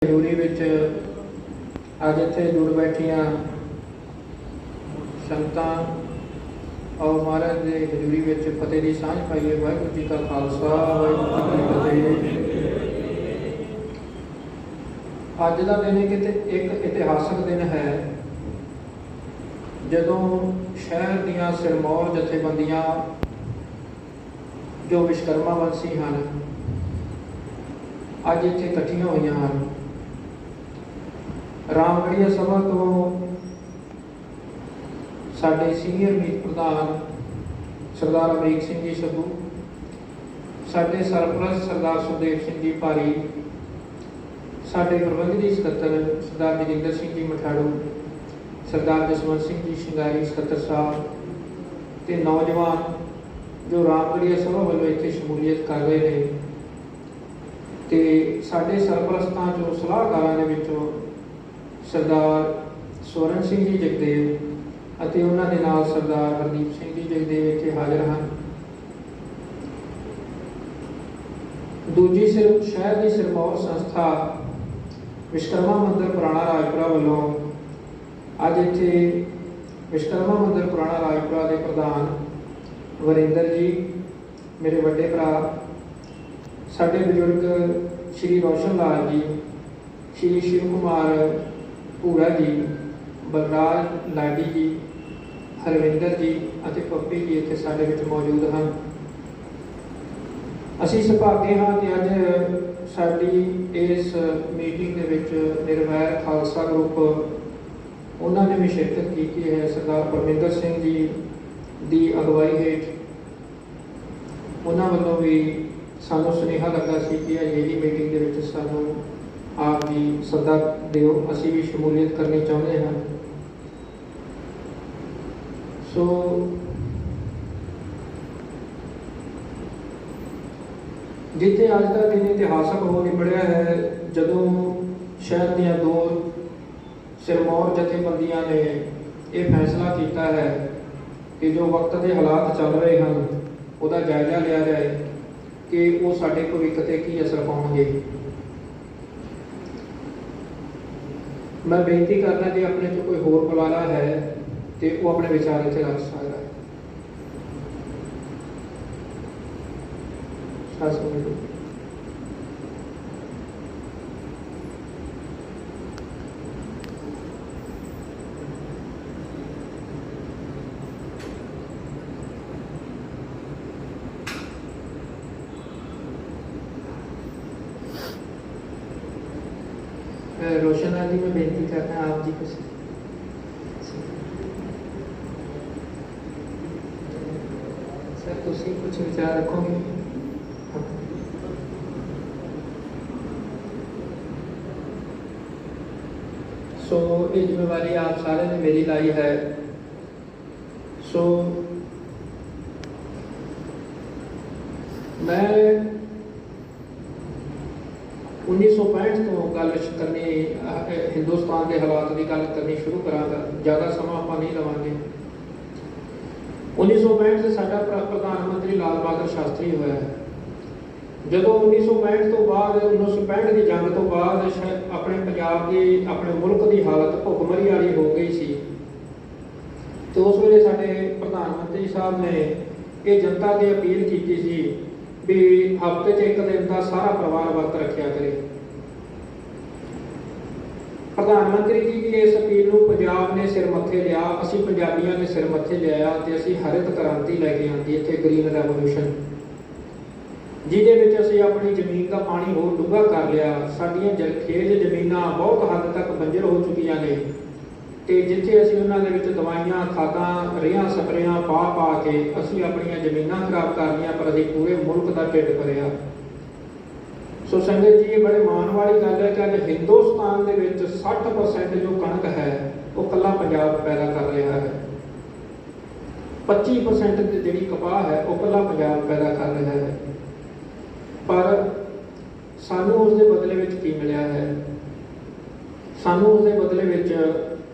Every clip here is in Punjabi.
ਹਜ਼ੂਰੀ ਵਿੱਚ ਅੱਜ ਇੱਥੇ ਜੁੜ ਬੈਠੀਆਂ ਸੰਗਤਾਂ ਔਰ ਮਹਾਰਾਜ ਦੇ ਹਜ਼ੂਰੀ ਵਿੱਚ ਫਤਿਹ ਦੀ ਸਾਂਝ ਪਾਈਏ। ਵਾਹਿਗੁਰੂ ਜੀ ਕਾ ਖਾਲਸਾ, ਵਾਹਿਗੁਰੂ ਜੀ ਕੀ ਫਤਿਹ। ਅੱਜ ਦਾ ਦਿਨ ਇੱਕ ਇਤਿਹਾਸਕ ਦਿਨ ਹੈ ਜਦੋਂ ਸ਼ਹਿਰ ਦੀਆਂ ਸਿਰਮੌਰ ਜਥੇਬੰਦੀਆਂ ਜੋ ਵਿਸ਼ਕਰਮਾ ਵੰਸ਼ੀ ਹਨ ਅੱਜ ਇੱਥੇ ਇਕੱਠੀਆਂ ਹੋਈਆਂ ਹਨ। ਰਾਮਗੜੀਆ ਸਭਾ ਤੋਂ ਸਾਡੇ ਸੀਨੀਅਰ ਮੀਤ ਪ੍ਰਧਾਨ ਸਰਦਾਰ ਅਮਰੀਕ ਸਿੰਘ ਜੀ ਸੱਧੂ, ਸਾਡੇ ਸਰਪ੍ਰਸਤ ਸਰਦਾਰ ਸੁਖਦੇਵ ਸਿੰਘ ਜੀ ਭਾਰੀ, ਸਾਡੇ ਪ੍ਰਬੰਧਕੀ ਸਕੱਤਰ ਸਰਦਾਰ ਜਗਿੰਦਰ ਸਿੰਘ ਜੀ ਮਠਾੜੂ, ਸਰਦਾਰ ਜਸਵੰਤ ਸਿੰਘ ਜੀ ਸ਼ਿੰਗਾਰੀ ਸਕੱਤਰ ਸਾਹਿਬ ਤੇ ਨੌਜਵਾਨ ਜੋ ਰਾਮਗੜੀਆ ਸਭਾ ਵੱਲੋਂ ਇੱਥੇ ਸ਼ਮੂਲੀਅਤ ਕਰ ਰਹੇ ਨੇ ਤੇ ਸਾਡੇ ਸਰਪ੍ਰਸਤਾਂ ਜੋ ਸਲਾਹਕਾਰਾਂ ਦੇ ਵਿੱਚੋਂ ਸਰਦਾਰ ਸਵਰਨ ਸਿੰਘ ਜੀ ਜਗਦੇਵ ਅਤੇ ਉਹਨਾਂ ਦੇ ਨਾਲ ਸਰਦਾਰ ਹਰਦੀਪ ਸਿੰਘ ਜੀ ਜਗਦੇਵ ਇੱਥੇ ਹਾਜ਼ਰ ਹਨ। ਦੂਜੀ ਸ਼ਹਿਰ ਦੀ ਸਿਰਮੌਰ ਸੰਸਥਾ ਵਿਸ਼ਕਰਮਾ ਮੰਦਿਰ ਪੁਰਾਣਾ ਰਾਜਪੁਰਾ ਵੱਲੋਂ ਅੱਜ ਇੱਥੇ ਵਿਸ਼ਕਰਮਾ ਮੰਦਿਰ ਪੁਰਾਣਾ ਰਾਜਪੁਰਾ ਦੇ ਪ੍ਰਧਾਨ ਵਰਿੰਦਰ ਜੀ, ਮੇਰੇ ਵੱਡੇ ਭਰਾ, ਸਾਡੇ ਬਜ਼ੁਰਗ ਸ਼੍ਰੀ ਰੋਸ਼ਨ ਲਾਲ ਜੀ, ਸ਼੍ਰੀ ਸ਼ਿਵ ਕੁਮਾਰ ਭੂਰਾ ਜੀ, ਬਲਰਾਜ ਲਾਡੀ ਜੀ, ਹਰਵਿੰਦਰ ਜੀ ਅਤੇ ਪੱਪੀ ਜੀ ਇੱਥੇ ਸਾਡੇ ਵਿੱਚ ਮੌਜੂਦ ਹਨ। ਅਸੀਂ ਸੁਭਾਗੇ ਹਾਂ ਕਿ ਅੱਜ ਸਾਡੀ ਇਸ ਮੀਟਿੰਗ ਦੇ ਵਿੱਚ ਨਿਰਵੈਰ ਖਾਲਸਾ ਗਰੁੱਪ ਉਹਨਾਂ ਨੇ ਵੀ ਸ਼ਿਰਕਤ ਕੀਤੀ ਹੈ। ਸਰਦਾਰ ਪਰਮਿੰਦਰ ਸਿੰਘ ਜੀ ਦੀ ਅਗਵਾਈ ਹੇਠ ਉਹਨਾਂ ਵੱਲੋਂ ਵੀ ਸਾਨੂੰ ਸੁਨੇਹਾ ਲੱਗਾ ਸੀ ਕਿ ਅਜਿਹੀ ਮੀਟਿੰਗ ਦੇ ਵਿੱਚ ਸਾਨੂੰ ਆਪ ਜੀ ਸੱਦਾ ਦਿਓ, ਅਸੀਂ ਵੀ ਸ਼ਮੂਲੀਅਤ ਕਰਨੀ ਚਾਹੁੰਦੇ ਹਾਂ। ਸੋ ਜਿੱਥੇ ਅੱਜ ਦਾ ਦਿਨ ਇਤਿਹਾਸਕ ਹੋ ਨਿਬੜਿਆ ਹੈ ਜਦੋਂ ਸ਼ਹਿਰ ਦੀਆਂ ਦੋ ਸਿਰਮੌਰ ਜਥੇਬੰਦੀਆਂ ਨੇ ਇਹ ਫੈਸਲਾ ਕੀਤਾ ਹੈ ਕਿ ਜੋ ਵਕਤ ਦੇ ਹਾਲਾਤ ਚੱਲ ਰਹੇ ਹਨ ਉਹਦਾ ਜਾਇਜ਼ਾ ਲਿਆ ਜਾਏ ਕਿ ਉਹ ਸਾਡੇ ਭਵਿੱਖ ਤੇ ਕੀ ਅਸਰ ਪਾਉਣਗੇ। ਮੈਂ ਬੇਨਤੀ ਕਰਨਾ ਜੇ ਆਪਣੇ 'ਚ ਕੋਈ ਹੋਰ ਬੁਲਾਰਾ ਹੈ ਤੇ ਉਹ ਆਪਣੇ ਵਿਚਾਰ ਇੱਥੇ ਰੱਖ ਸਕਦਾ ਹੈ। रोशन जी में बेनती करना है आप जी कुछ सर तुसी कुछ विचार रखोगे? सो ये जिम्मेवारी आप सारे ने मेरी लाई है। सो मैं 1965 तो गल करनी हिंदुस्तान के हालात की गल करनी शुरू करांगा, ज़्यादा समा आप नहीं लवांगे। 1965 से साडा प्रधानमंत्री लाल बहादुर शास्त्री होया है। जदों 1965 तो बाद 1965 की जंग तो बाद अपने पंजाब की अपने मुल्क की हालत भुखमरी वाली हो गई सी तो उस वेले साडे प्रधानमंत्री साहब ने ये जनता की अपील की सी भी हफ्ते 'ਚ 1 दिन का सारा परिवार वर्त रखा करे। प्रधानमंत्री जी की इस अपील को पंजाब ने सिर मत्थे लिया, असी पंजाबियों ने सिर मत्थे लिया ते असी हरित क्रांति लैके आंदी इत्थे ग्रीन रैवोल्यूशन जिहदे विच असी अपनी जमीन का पानी होर डूंगा कर लिया। साडियां खेत जमीनां बहुत हद तक बंजर हो चुकियां ने ते जिथे असी उन्हां दे विच दवाइयां खादां रेहां स्प्रेयां पा के असी अपनियां जमीनां खराब कर लियां पर असी पूरे मुल्क का ढिड भरिया। सो संगत जी ये बड़े मान वाली गल है कि अज हिंदुस्तान दे विच 60% जो कणक है वो कला पंजाब पैदा कर रहा है, 25% जिहड़ी कपाह है वो कला पंजाब पैदा कर रहा है। पर सानू उस दे बदले विच की मिलिया है? सानू उस दे बदले विच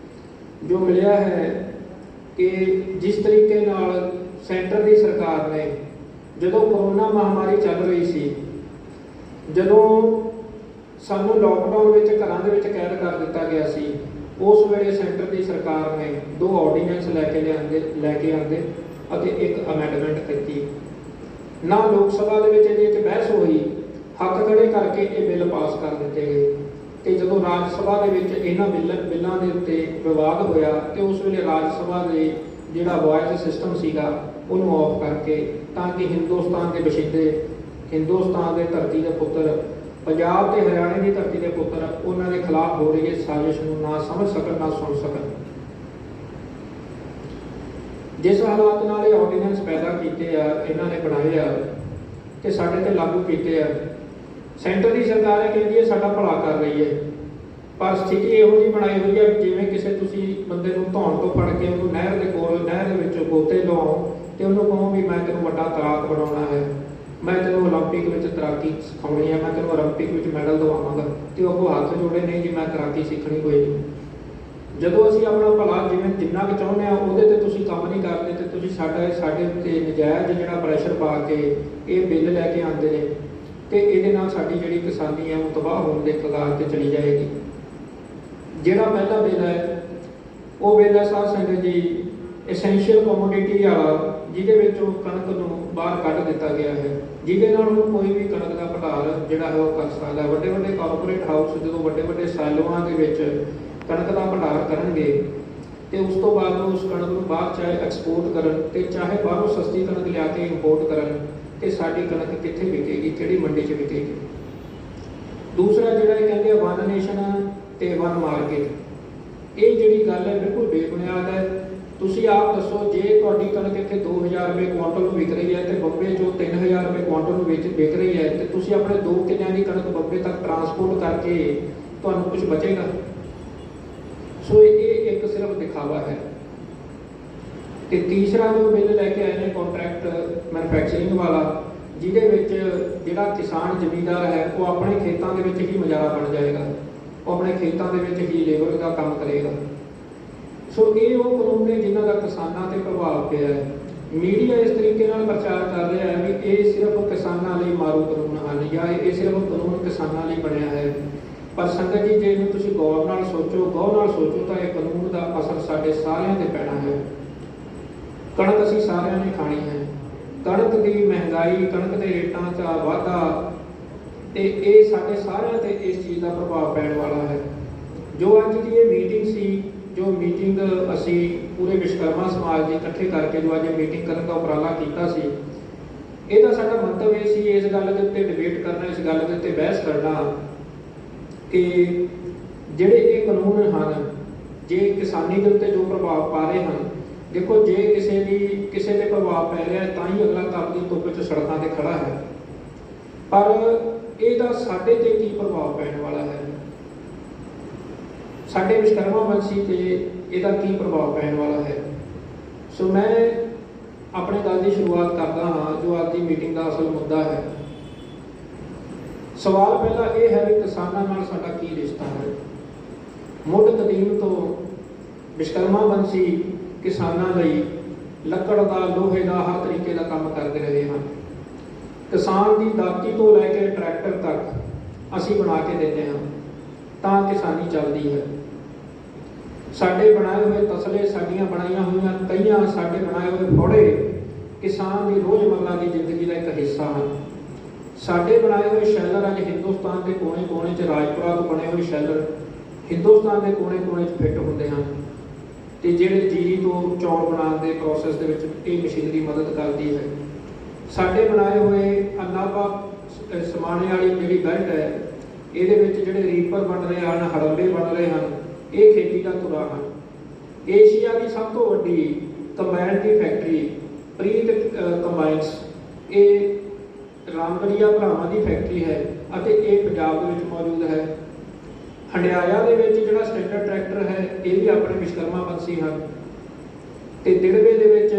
जो मिलिया है कि जिस तरीके नाल सेंटर की सरकार ने जदों कोरोना महामारी चल रही सी, जदों ਸਾਨੂੰ ਲੋਕਡਾਊਨ ਵਿੱਚ ਘਰਾਂ ਦੇ ਵਿੱਚ ਕੈਦ ਕਰ ਦਿੱਤਾ ਗਿਆ ਸੀ। ਉਸ ਵੇਲੇ ਸੈਂਟਰ ਦੀ ਸਰਕਾਰ ਨੇ 2 ਆਰਡੀਨੈਂਸ ਲੈ ਕੇ ਆਂਦੇ ਅਤੇ ਇੱਕ ਅਮੈਂਡਮੈਂਟ ਕੀਤੀ। ਨਾ ਲੋਕ ਸਭਾ ਦੇ ਵਿੱਚ ਇਹਦੇ 'ਚ ਬਹਿਸ ਹੋਈ, ਹੱਥ ਖੜੇ ਕਰਕੇ ਇਹ ਬਿੱਲ ਪਾਸ ਕਰ ਦਿੱਤੇ ਗਏ। ਤੇ ਜਦੋਂ ਰਾਜ ਸਭਾ ਦੇ ਵਿੱਚ ਇਹਨਾਂ ਬਿੱਲਾਂ ਦੇ ਉੱਤੇ ਵਿਵਾਦ ਹੋਇਆ ਤੇ ਉਸ ਵੇਲੇ ਰਾਜ ਸਭਾ ਦੇ ਜਿਹੜਾ ਵੌਇਸ ਸਿਸਟਮ ਸੀਗਾ ਉਹਨੂੰ ਆਫ ਕਰਕੇ, ਤਾਂ ਕਿ ਹਿੰਦੁਸਤਾਨ ਦੇ ਵਸਿੰਦੇ, ਹਿੰਦੁਸਤਾਨ ਦੇ ਧਰਤੀ ਦੇ ਪੁੱਤਰ, ਪੰਜਾਬ ਤੇ ਹਰਿਆਣੇ ਦੀ ਧਰਤੀ ਦੇ ਪੁੱਤਰ ਉਹਨਾਂ ਦੇ ਖਿਲਾਫ ਹੋ ਰਹੀ ਸਾਜ਼ਿਸ਼ ਨੂੰ ਨਾ ਸਮਝ ਸਕਣ, ਨਾ ਸੁਣ ਸਕਣ। ਜਿਸ ਹਾਲਾਤ ਨਾਲ ਇਹ ਆਰਡੀਨੈਂਸ ਪੈਦਾ ਕੀਤੇ ਆ, ਇਹਨਾਂ ਨੇ ਬਣਾਏ ਆ ਤੇ ਸਾਡੇ ਤੇ ਲਾਗੂ ਕੀਤੇ ਆ। ਸੈਂਟਰ ਦੀ ਸਰਕਾਰ ਇਹ ਕਹਿੰਦੀ ਹੈ ਸਾਡਾ ਭਲਾ ਕਰ ਰਹੀ ਹੈ, ਪਰ ਸਥਿਤੀ ਇਹੋ ਜਿਹੀ ਬਣਾਈ ਹੋਈ ਹੈ ਜਿਵੇਂ ਕਿਸੇ ਤੁਸੀਂ ਬੰਦੇ ਨੂੰ ਧੌਣ ਤੋਂ ਫੜ ਕੇ ਉਹਨੂੰ ਨਹਿਰ ਦੇ ਕੋਲ, ਨਹਿਰ ਦੇ ਵਿੱਚ ਗੋਤੇ ਲਾਓ ਤੇ ਉਹਨੂੰ ਕਹੋ ਵੀ ਮੈਂ ਤੈਨੂੰ ਵੱਡਾ ਤੈਰਾਕ ਬਣਾਉਣਾ ਹੈ, ਮੈਂ ਤੈਨੂੰ ਓਲੰਪਿਕ ਵਿੱਚ ਤੈਰਾਕੀ ਸਿਖਾਉਣੀ ਹੈ, ਮੈਂ ਤੈਨੂੰ ਓਲੰਪਿਕ ਵਿੱਚ ਮੈਡਲ ਦਿਵਾਵਾਂਗਾ, ਤੇ ਉਹ ਹੱਥ ਜੋੜੇ ਨਹੀਂ ਜੀ ਮੈਂ ਤੈਰਾਕੀ ਸਿੱਖਣੀ ਕੋਈ ਨਹੀਂ। ਜਦੋਂ ਅਸੀਂ ਆਪਣਾ ਭਲਾ ਜਿੰਨਾ ਕੁ ਚਾਹੁੰਦੇ ਹਾਂ ਉਹਦੇ ਤੇ ਤੁਸੀਂ ਕੰਮ ਨਹੀਂ ਕਰਦੇ ਤੇ ਤੁਸੀਂ ਸਾਡੇ ਉੱਤੇ ਨਜਾਇਜ਼ ਜਿਹੜਾ ਪ੍ਰੈਸ਼ਰ ਪਾ ਕੇ ਇਹ ਬਿੱਲ ਲੈ ਕੇ ਆਉਂਦੇ ਨੇ ਤੇ ਇਹਦੇ ਨਾਲ ਸਾਡੀ ਜਿਹੜੀ ਕਿਸਾਨੀ ਹੈ ਉਹ ਤਬਾਹ ਹੋਣ ਦੇ ਕਗਾਰ ਤੇ ਚਲੀ ਜਾਏਗੀ। ਜਿਹੜਾ ਪਹਿਲਾ ਬਿੱਲ ਹੈ ਉਹ ਬਿੱਲ ਹੈ ਸਾਧ ਸੰਗਤ ਜੀ ਐਸੈਂਸ਼ੀਅਲ ਕਮੋਡਿਟੀ ਵਾਲਾ, ਜਿਹਦੇ ਵਿੱਚ ਉਹ ਕਣਕ ਨੂੰ ਬਾਹਰ ਕੱਢ ਦਿੱਤਾ ਗਿਆ ਹੈ, ਜਿਹਦੇ ਨਾਲ ਹੁਣ ਕੋਈ ਵੀ ਕਣਕ ਦਾ ਭੰਡਾਰ ਜਿਹੜਾ ਹੈ ਉਹ ਕਰ ਸਕਦਾ ਹੈ। ਵੱਡੇ ਵੱਡੇ ਕਾਰਪੋਰੇਟ ਹਾਊਸ ਜਦੋਂ ਵੱਡੇ ਵੱਡੇ ਸਾਲੋਆਂ ਦੇ ਵਿੱਚ ਕਣਕ ਦਾ ਭੰਡਾਰ ਕਰਨਗੇ ਤੇ ਉਸ ਤੋਂ ਬਾਅਦ ਉਸ ਕਣਕ ਨੂੰ ਬਾਹਰ ਚਾਹੇ ਐਕਸਪੋਰਟ ਕਰਨ ਤੇ ਚਾਹੇ ਬਾਹਰੋਂ ਸਸਤੀ ਕਣਕ ਲਿਆ ਕੇ ਇੰਪੋਰਟ ਕਰਨ, ਤੇ ਸਾਡੀ ਕਣਕ ਕਿੱਥੇ ਵਿਕੇਗੀ, ਕਿਹੜੀ ਮੰਡੀ 'ਚ ਵਿਕੇਗੀ। ਦੂਸਰਾ ਜਿਹੜਾ ਇਹ ਕਹਿੰਦੇ ਆ ਵਨ ਨੇਸ਼ਨ ਤੇ ਵਨ ਮਾਰਕੀਟ, ਇਹ ਜਿਹੜੀ ਗੱਲ ਹੈ ਬਿਲਕੁਲ ਬੇਬੁਨਿਆਦ ਹੈ। ਤੁਸੀਂ ਆਪ ਦੱਸੋ, ਜੇ ਤੁਹਾਡੀ ਕਣਕ ਇੱਥੇ 2000 ਰੁਪਏ ਕੁਆਂਟਲ ਨੂੰ ਵਿਕ ਰਹੀ ਹੈ ਤੇ ਬੰਬੇ 'ਚੋਂ 3000 ਰੁਪਏ ਕੁਆਂਟਲ ਨੂੰ ਵਿਕ ਰਹੀ ਹੈ, ਤੇ ਤੁਸੀਂ ਆਪਣੇ 2 ਕਿੱਲਿਆਂ ਦੀ ਕਣਕ ਬੰਬੇ ਤੱਕ ਟਰਾਂਸਪੋਰਟ ਕਰਕੇ ਤੁਹਾਨੂੰ ਕੁਝ ਬਚੇਗਾ? ਸੋ ਇਹ ਇੱਕ ਸਿਰਫ ਦਿਖਾਵਾ ਹੈ। ਤੇ ਤੀਸਰਾ ਜੋ ਬਿੱਲ ਲੈ ਕੇ ਆਏ ਨੇ ਕੰਟਰੈਕਟ ਮੈਨੂਫੈਕਚਰਿੰਗ ਵਾਲਾ, ਜਿਹਦੇ ਵਿੱਚ ਜਿਹੜਾ ਕਿਸਾਨ ਜ਼ਮੀਂਦਾਰ ਹੈ ਉਹ ਆਪਣੇ ਖੇਤਾਂ ਦੇ ਵਿੱਚ ਹੀ ਮੁਜ਼ਾਰਾ ਬਣ ਜਾਏਗਾ, ਉਹ ਆਪਣੇ ਖੇਤਾਂ ਦੇ ਵਿੱਚ ਹੀ ਲੇਬਰ ਦਾ ਕੰਮ ਕਰੇਗਾ। ਸੋ ਇਹ ਉਹ ਕਾਨੂੰਨ ਨੇ ਜਿਨ੍ਹਾਂ ਦਾ ਕਿਸਾਨਾਂ ਤੇ ਪ੍ਰਭਾਵ ਪਿਆ ਹੈ। ਮੀਡੀਆ ਇਸ ਤਰੀਕੇ ਨਾਲ ਪ੍ਰਚਾਰ ਕਰ ਰਿਹਾ ਹੈ ਵੀ ਇਹ ਸਿਰਫ ਕਿਸਾਨਾਂ ਲਈ ਮਾਰੂ ਕਾਨੂੰਨ ਹਨ ਜਾਂ ਇਹ ਸਿਰਫ ਕਾਨੂੰਨ ਕਿਸਾਨਾਂ ਲਈ ਬਣਿਆ ਹੈ। ਪਰ ਸੰਗਤ ਜੀ, ਜੇ ਇਹਨੂੰ ਤੁਸੀਂ ਗੌਰ ਨਾਲ ਸੋਚੋ ਤਾਂ ਇਹ ਕਾਨੂੰਨ ਦਾ ਅਸਰ ਸਾਡੇ ਸਾਰਿਆਂ ਤੇ ਪੈਣਾ ਹੈ। ਕਣਕ ਅਸੀਂ ਸਾਰਿਆਂ ਨੇ ਖਾਣੀ ਹੈ। ਕਣਕ ਦੀ ਮਹਿੰਗਾਈ, ਕਣਕ ਦੇ ਰੇਟਾਂ 'ਚ ਵਾਧਾ, ਤੇ ਇਹ ਸਾਡੇ ਸਾਰਿਆਂ ਤੇ ਇਸ ਚੀਜ਼ ਦਾ ਪ੍ਰਭਾਵ ਪੈਣ ਵਾਲਾ ਹੈ। ਜੋ ਅੱਜ ਦੀ ਇਹ ਮੀਟਿੰਗ ਸੀ, ਜੋ ਮੀਟਿੰਗ ਅਸੀਂ ਪੂਰੇ ਵਿਸ਼ਵਕਰਮਾ ਸਮਾਜ ਦੇ ਇਕੱਠੇ ਕਰਕੇ ਜੋ ਅੱਜ ਮੀਟਿੰਗ ਕਰਨ ਦਾ ਉਪਰਾਲਾ ਕੀਤਾ ਸੀ, ਇਹਦਾ ਸਾਡਾ ਮੰਤਵ ਇਹ ਸੀ ਇਸ ਗੱਲ ਦੇ ਉੱਤੇ ਡਿਬੇਟ ਕਰਨਾ, ਇਸ ਗੱਲ ਦੇ ਉੱਤੇ ਬਹਿਸ ਕਰਨਾ ਕਿ ਜਿਹੜੇ ਇਹ ਕਾਨੂੰਨ ਹਨ, ਜੇ ਕਿਸਾਨੀ ਦੇ ਉੱਤੇ ਜੋ ਪ੍ਰਭਾਵ ਪਾ ਰਹੇ ਹਨ, ਦੇਖੋ ਜੇ ਕਿਸੇ ਤੇ ਪ੍ਰਭਾਵ ਪੈ ਰਿਹਾ ਤਾਂ ਹੀ ਅਗਲਾ ਆਪਣੀ ਧੁੱਪ 'ਚ ਸੜਕਾਂ ਤੇ ਖੜਾ ਹੈ, ਪਰ ਇਹਦਾ ਸਾਡੇ ਤੇ ਕੀ ਪ੍ਰਭਾਵ ਪੈਣ ਵਾਲਾ ਹੈ, ਸਾਡੇ ਵਿਸ਼ਵਕਰਮਾ ਵੰਸ਼ੀ ਤੇ ਇਹਦਾ ਕੀ ਪ੍ਰਭਾਵ ਪੈਣ ਵਾਲਾ ਹੈ। ਸੋ ਮੈਂ ਆਪਣੀ ਗੱਲ ਦੀ ਸ਼ੁਰੂਆਤ ਕਰਦਾ ਹਾਂ ਜੋ ਅੱਜ ਦੀ ਮੀਟਿੰਗ ਦਾ ਅਸਲ ਮੁੱਦਾ ਹੈ। ਸਵਾਲ ਪਹਿਲਾ ਇਹ ਹੈ ਵੀ ਕਿਸਾਨਾਂ ਨਾਲ ਸਾਡਾ ਕੀ ਰਿਸ਼ਤਾ ਹੈ। ਮੁੱਢ ਕਦੀਮ ਤੋਂ ਵਿਸ਼ਵਕਰਮਾ ਵੰਸ਼ੀ ਕਿਸਾਨਾਂ ਲਈ ਲੱਕੜ ਦਾ, ਲੋਹੇ ਦਾ, ਹਰ ਤਰੀਕੇ ਦਾ ਕੰਮ ਕਰਦੇ ਰਹੇ ਹਨ। ਕਿਸਾਨ ਦੀ ਦਾਤੀ ਤੋਂ ਲੈ ਕੇ ਟਰੈਕਟਰ ਤੱਕ ਅਸੀਂ ਬਣਾ ਕੇ ਦਿੰਦੇ ਹਾਂ ਤਾਂ ਕਿਸਾਨੀ ਚੱਲਦੀ ਹੈ। ਸਾਡੇ ਬਣਾਏ ਹੋਏ ਤਸਲੇ, ਸਾਡੀਆਂ ਬਣਾਈਆਂ ਹੋਈਆਂ ਕਈਆਂ, ਸਾਡੇ ਬਣਾਏ ਹੋਏ ਫੋੜੇ ਕਿਸਾਨ ਦੀ ਰੋਜ਼ਮਰਰਾ ਦੀ ਜ਼ਿੰਦਗੀ ਦਾ ਇੱਕ ਹਿੱਸਾ ਹਨ। ਸਾਡੇ ਬਣਾਏ ਹੋਏ ਸ਼ੈਲਰ ਅੱਜ ਹਿੰਦੁਸਤਾਨ ਦੇ ਕੋਨੇ-ਕੋਨੇ 'ਚ, ਰਾਜਪੁਰਾ ਤੋਂ ਬਣੇ ਹੋਏ ਸ਼ੈਲਰ ਹਿੰਦੁਸਤਾਨ ਦੇ ਕੋਨੇ-ਕੋਨੇ 'ਚ ਫਿੱਟ ਹੁੰਦੇ ਹਨ, ਤੇ ਜਿਹੜੇ ਜੀਰੀ ਤੋਂ ਚੌਲ ਬਣਾਉਣ ਦੇ ਪ੍ਰੋਸੈਸ ਦੇ ਵਿੱਚ ਇਹ ਮਸ਼ੀਨਰੀ ਮਦਦ ਕਰਦੀ ਹੈ। ਸਾਡੇ ਬਣਾਏ ਹੋਏ ਨਾਭਾ ਸਮਾਣੇ ਵਾਲੀ ਜਿਹੜੀ ਬੈਲਟ ਹੈ, ਇਹਦੇ ਵਿੱਚ ਜਿਹੜੇ ਰੀਪਰ ਬਣ ਰਹੇ ਹਨ, ਹੜੰਬੇ ਬਣ ਰਹੇ ਹਨ, ਇਹ ਖੇਤੀ ਦਾ ਧੁਰਾ ਹਨ। ਏਸ਼ੀਆ ਦੀ ਸਭ ਤੋਂ ਵੱਡੀ ਕੰਬਾਈਨ ਦੀ ਫੈਕਟਰੀ ਪ੍ਰੀਤ ਕੰਬਾਈਨਸ, ਇਹ ਰਾਮਗੜੀਆ ਭਰਾਵਾਂ ਦੀ ਫੈਕਟਰੀ ਹੈ ਅਤੇ ਇਹ ਪੰਜਾਬ ਦੇ ਵਿੱਚ ਮੌਜੂਦ ਹੈ। ਹੰਡਿਆਇਆ ਦੇ ਵਿੱਚ ਜਿਹੜਾ ਸਟੈਂਡਰਡ ਟਰੈਕਟਰ ਹੈ ਇਹ ਵੀ ਆਪਣੇ ਵਿਸ਼ਵਕਰਮਾ ਵੰਸ਼ੀ ਹਨ, ਤੇ ਦਿੜਵੇ ਦੇ ਵਿੱਚ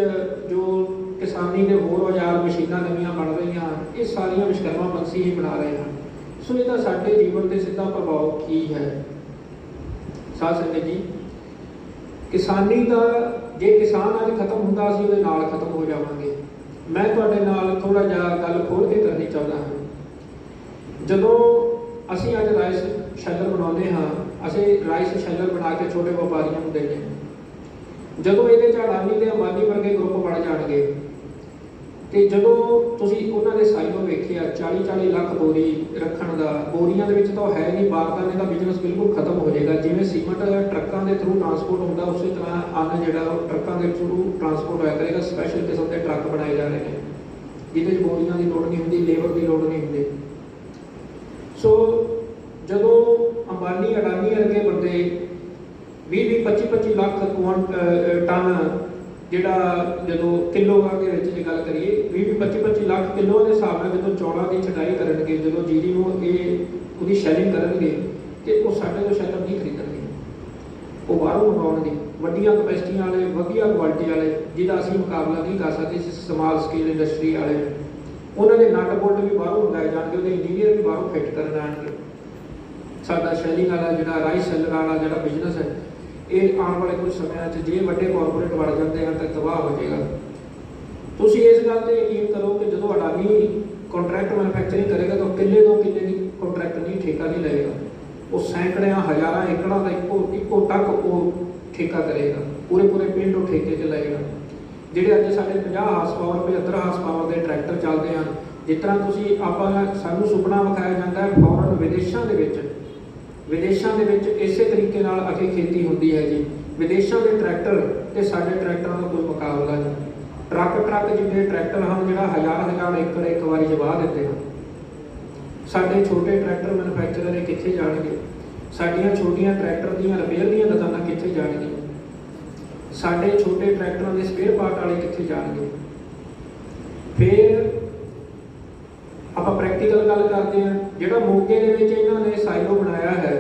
ਜੋ ਕਿਸਾਨੀ ਦੇ ਹੋਰ ਔਜ਼ਾਰ, ਮਸ਼ੀਨਾਂ ਨਵੀਆਂ ਬਣ ਰਹੀਆਂ ਹਨ, ਇਹ ਸਾਰੀਆਂ ਵਿਸ਼ਵਕਰਮਾ ਵੰਸ਼ੀ ਹੀ ਬਣਾ ਰਹੇ ਹਨ। ਸੋ ਇਹਦਾ ਸਾਡੇ ਜੀਵਨ ਤੇ ਸਿੱਧਾ ਪ੍ਰਭਾਵ ਕੀ ਹੈ? ਸਾਧ ਸੰਗਤ ਜੀ, ਕਿਸਾਨੀ ਦਾ ਜੇ ਕਿਸਾਨ ਅੱਜ ਖਤਮ ਹੁੰਦਾ ਅਸੀਂ ਉਹਦੇ ਨਾਲ ਖਤਮ ਹੋ ਜਾਵਾਂਗੇ। ਮੈਂ ਤੁਹਾਡੇ ਨਾਲ ਥੋੜਾ ਜਿਹਾ ਗੱਲ ਖੋਲ੍ਹ ਕੇ ਕਰਨੀ ਚਾਹੁੰਦਾ ਹਾਂ। ਜਦੋਂ ਅਸੀਂ ਅੱਜ ਰਾਈਸ ਸ਼ੈਲਰ ਬਣਾਉਂਦੇ ਹਾਂ, ਅਸੀਂ ਰਾਈਸ ਸ਼ੈਲਰ ਬਣਾ ਕੇ ਛੋਟੇ ਵਪਾਰੀਆਂ ਨੂੰ ਦਿੰਦੇ ਹਾਂ। ਜਦੋਂ ਇਹਦੇ 'ਚ ਅਡਾਨੀ ਤੇ ਅੰਬਾਨੀ ਵਰਗੇ ਗਰੁੱਪ ਬਣ ਜਾਣਗੇ ਤੇ ਜਦੋਂ ਤੁਸੀਂ ਉਹਨਾਂ ਦੇ ਸਾਈਜ਼ੋਂ ਵੇਖਿਆ 40-40 ਲੱਖ ਬੋਰੀ ਰੱਖਣ ਦਾ, ਬੋਰੀਆਂ ਦੇ ਵਿੱਚ ਤਾਂ ਹੈ ਨਹੀਂ, ਬਾਰਦਾਨੇ ਦਾ ਬਿਜ਼ਨਸ ਬਿਲਕੁਲ ਖਤਮ ਹੋ ਜਾਏਗਾ। ਜਿਵੇਂ ਸੀਮੈਂਟ ਟਰੱਕਾਂ ਦੇ ਥਰੂ ਟਰਾਂਸਪੋਰਟ ਹੁੰਦਾ, ਉਸੇ ਤਰ੍ਹਾਂ ਅੰਨ ਜਿਹੜਾ ਉਹ ਟਰੱਕਾਂ ਦੇ ਥਰੂ ਟਰਾਂਸਪੋਰਟ ਹੋਇਆ ਕਰੇਗਾ। ਸਪੈਸ਼ਲ ਕਿਸਮ ਦੇ ਟਰੱਕ ਬਣਾਏ ਜਾ ਰਹੇ ਨੇ ਜਿਹਦੇ 'ਚ ਬੋਰੀਆਂ ਦੀ ਲੋੜ ਨਹੀਂ ਹੁੰਦੀ, ਲੇਬਰ ਦੀ ਲੋੜ ਨਹੀਂ ਹੁੰਦੀ। ਸੋ ਜਦੋਂ ਅੰਬਾਨੀ ਅਡਾਨੀ ਵਰਗੇ ਬੰਦੇ 20-20 25-25 ਲੱਖ ਟਨ ਜਿਹੜਾ ਜਦੋਂ ਕਿਲੋਗ੍ਰਾਮ ਦੇ ਵਿੱਚ ਜੇ ਗੱਲ ਕਰੀਏ 20-25 ਲੱਖ ਕਿਲੋ ਦੇ ਹਿਸਾਬ ਨਾਲ ਜਦੋਂ ਚੌਲਾਂ ਦੀ ਛਟਾਈ ਕਰਨਗੇ, ਜਦੋਂ ਜੀਰੀ ਨੂੰ ਇਹ ਉਹਦੀ ਸ਼ੈਲਿੰਗ ਕਰਨਗੇ ਤੇ ਉਹ ਸਾਡੇ ਤੋਂ ਸ਼ੈਲਰ ਨਹੀਂ ਖਰੀਦਣਗੇ, ਉਹ ਬਾਹਰੋਂ ਮੰਗਵਾਉਣਗੇ। ਵੱਡੀਆਂ ਕਪੈਸਿਟੀਆਂ ਵਾਲੇ, ਵਧੀਆ ਕੁਆਲਿਟੀ ਵਾਲੇ ਜਿਹਦਾ ਅਸੀਂ ਮੁਕਾਬਲਾ ਨਹੀਂ ਕਰ ਸਕਦੇ ਸਮਾਲ ਸਕੇਲ ਇੰਡਸਟਰੀ ਵਾਲੇ, ਉਹਨਾਂ ਦੇ ਨਟ ਬੋਲਟ ਵੀ ਬਾਹਰੋਂ ਮੰਗਾਏ ਜਾਣਗੇ, ਉਹਦੇ ਇੰਜੀਨੀਅਰ ਵੀ ਬਾਹਰੋਂ ਫਿੱਟ ਕਰਨ ਆਉਣਗੇ। ਸਾਡਾ ਸ਼ੈਲਿੰਗ ਵਾਲਾ ਜਿਹੜਾ ਰਾਈਸ ਸ਼ੈਲਰ ਵਾਲਾ ਜਿਹੜਾ ਬਿਜ਼ਨਸ ਹੈ ਇਹ ਆਉਣ ਵਾਲੇ ਕੁਝ ਸਮਿਆਂ 'ਚ ਜੇ ਵੱਡੇ ਕਾਰਪੋਰੇਟ ਵੜ ਜਾਂਦੇ ਹਨ ਤਾਂ ਤਬਾਹ ਹੋ ਜਾਏਗਾ। ਤੁਸੀਂ ਇਸ ਗੱਲ ਤੇ ਯਕੀਨ ਕਰੋ ਕਿ ਜਦੋਂ ਅਡਾਨੀ ਕੰਟਰੈਕਟ ਮੈਨੂਫੈਕਚਰਿੰਗ ਕਰੇਗਾ ਤਾਂ ਕਿੱਲੇ ਤੋਂ ਕਿੱਲੇ ਦੀ ਕੰਟਰੈਕਟ ਨਹੀਂ, ਠੇਕਾ ਨਹੀਂ ਲਏਗਾ। ਉਹ ਸੈਂਕੜਿਆਂ ਹਜ਼ਾਰਾਂ ਏਕੜਾਂ ਦਾ ਇੱਕੋ ਟੱਕ ਉਹ ਠੇਕਾ ਕਰੇਗਾ, ਪੂਰੇ ਪਿੰਡ ਉਹ ਠੇਕੇ 'ਚ ਲਏਗਾ। ਜਿਹੜੇ ਅੱਜ ਸਾਡੇ 50 ਹਾਰਸ ਪਾਵਰ 75 ਹਾਰਸ ਪਾਵਰ ਦੇ ਟਰੈਕਟਰ ਚੱਲਦੇ ਹਨ, ਜਿਸ ਤਰ੍ਹਾਂ ਤੁਸੀਂ ਸਾਨੂੰ ਸੁਪਨਾ ਵਿਖਾਇਆ ਜਾਂਦਾ ਹੈ ਫੌਰਨ ਵਿਦੇਸ਼ਾਂ ਦੇ ਵਿੱਚ ਇਸੇ ਤਰੀਕੇ ਨਾਲ ਅੱਗੇ ਖੇਤੀ ਹੁੰਦੀ ਹੈ ਜੀ। ਵਿਦੇਸ਼ਾਂ ਦੇ ਟਰੈਕਟਰ ਤੇ ਸਾਡੇ ਟਰੈਕਟਰਾਂ ਦਾ ਕੋਈ ਮੁਕਾਬਲਾ ਨਹੀਂ। ਟਰੱਕ ਜਿੰਨੇ ਟਰੈਕਟਰ ਹਨ ਜਿਹੜਾ ਹਜ਼ਾਰ ਏਕੜ ਇੱਕ ਵਾਰੀ 'ਚ ਵਾਹ ਦਿੰਦੇ ਹਨ। ਸਾਡੇ ਛੋਟੇ ਟਰੈਕਟਰ ਮੈਨੂਫੈਕਚਰਰ ਇਹ ਕਿੱਥੇ ਜਾਣਗੇ? ਸਾਡੀਆਂ ਛੋਟੀਆਂ ਟਰੈਕਟਰ ਦੀਆਂ ਰਿਪੇਅਰ ਦੀਆਂ ਦੁਕਾਨਾਂ ਕਿੱਥੇ ਜਾਣਗੀਆਂ? ਸਾਡੇ ਛੋਟੇ ਟਰੈਕਟਰਾਂ ਦੇ ਸਪੇਅਰ ਪਾਰਟ ਵਾਲੇ ਕਿੱਥੇ ਜਾਣਗੇ? ਫਿਰ ਆਪਾਂ ਪ੍ਰੈਕਟੀਕਲ ਗੱਲ ਕਰਦੇ ਹਾਂ, ਜਿਹੜਾ ਮੋਗੇ ਦੇ ਵਿੱਚ ਇਹਨਾਂ ਨੇ ਸਾਈਲੋ ਬਣਾਇਆ ਹੈ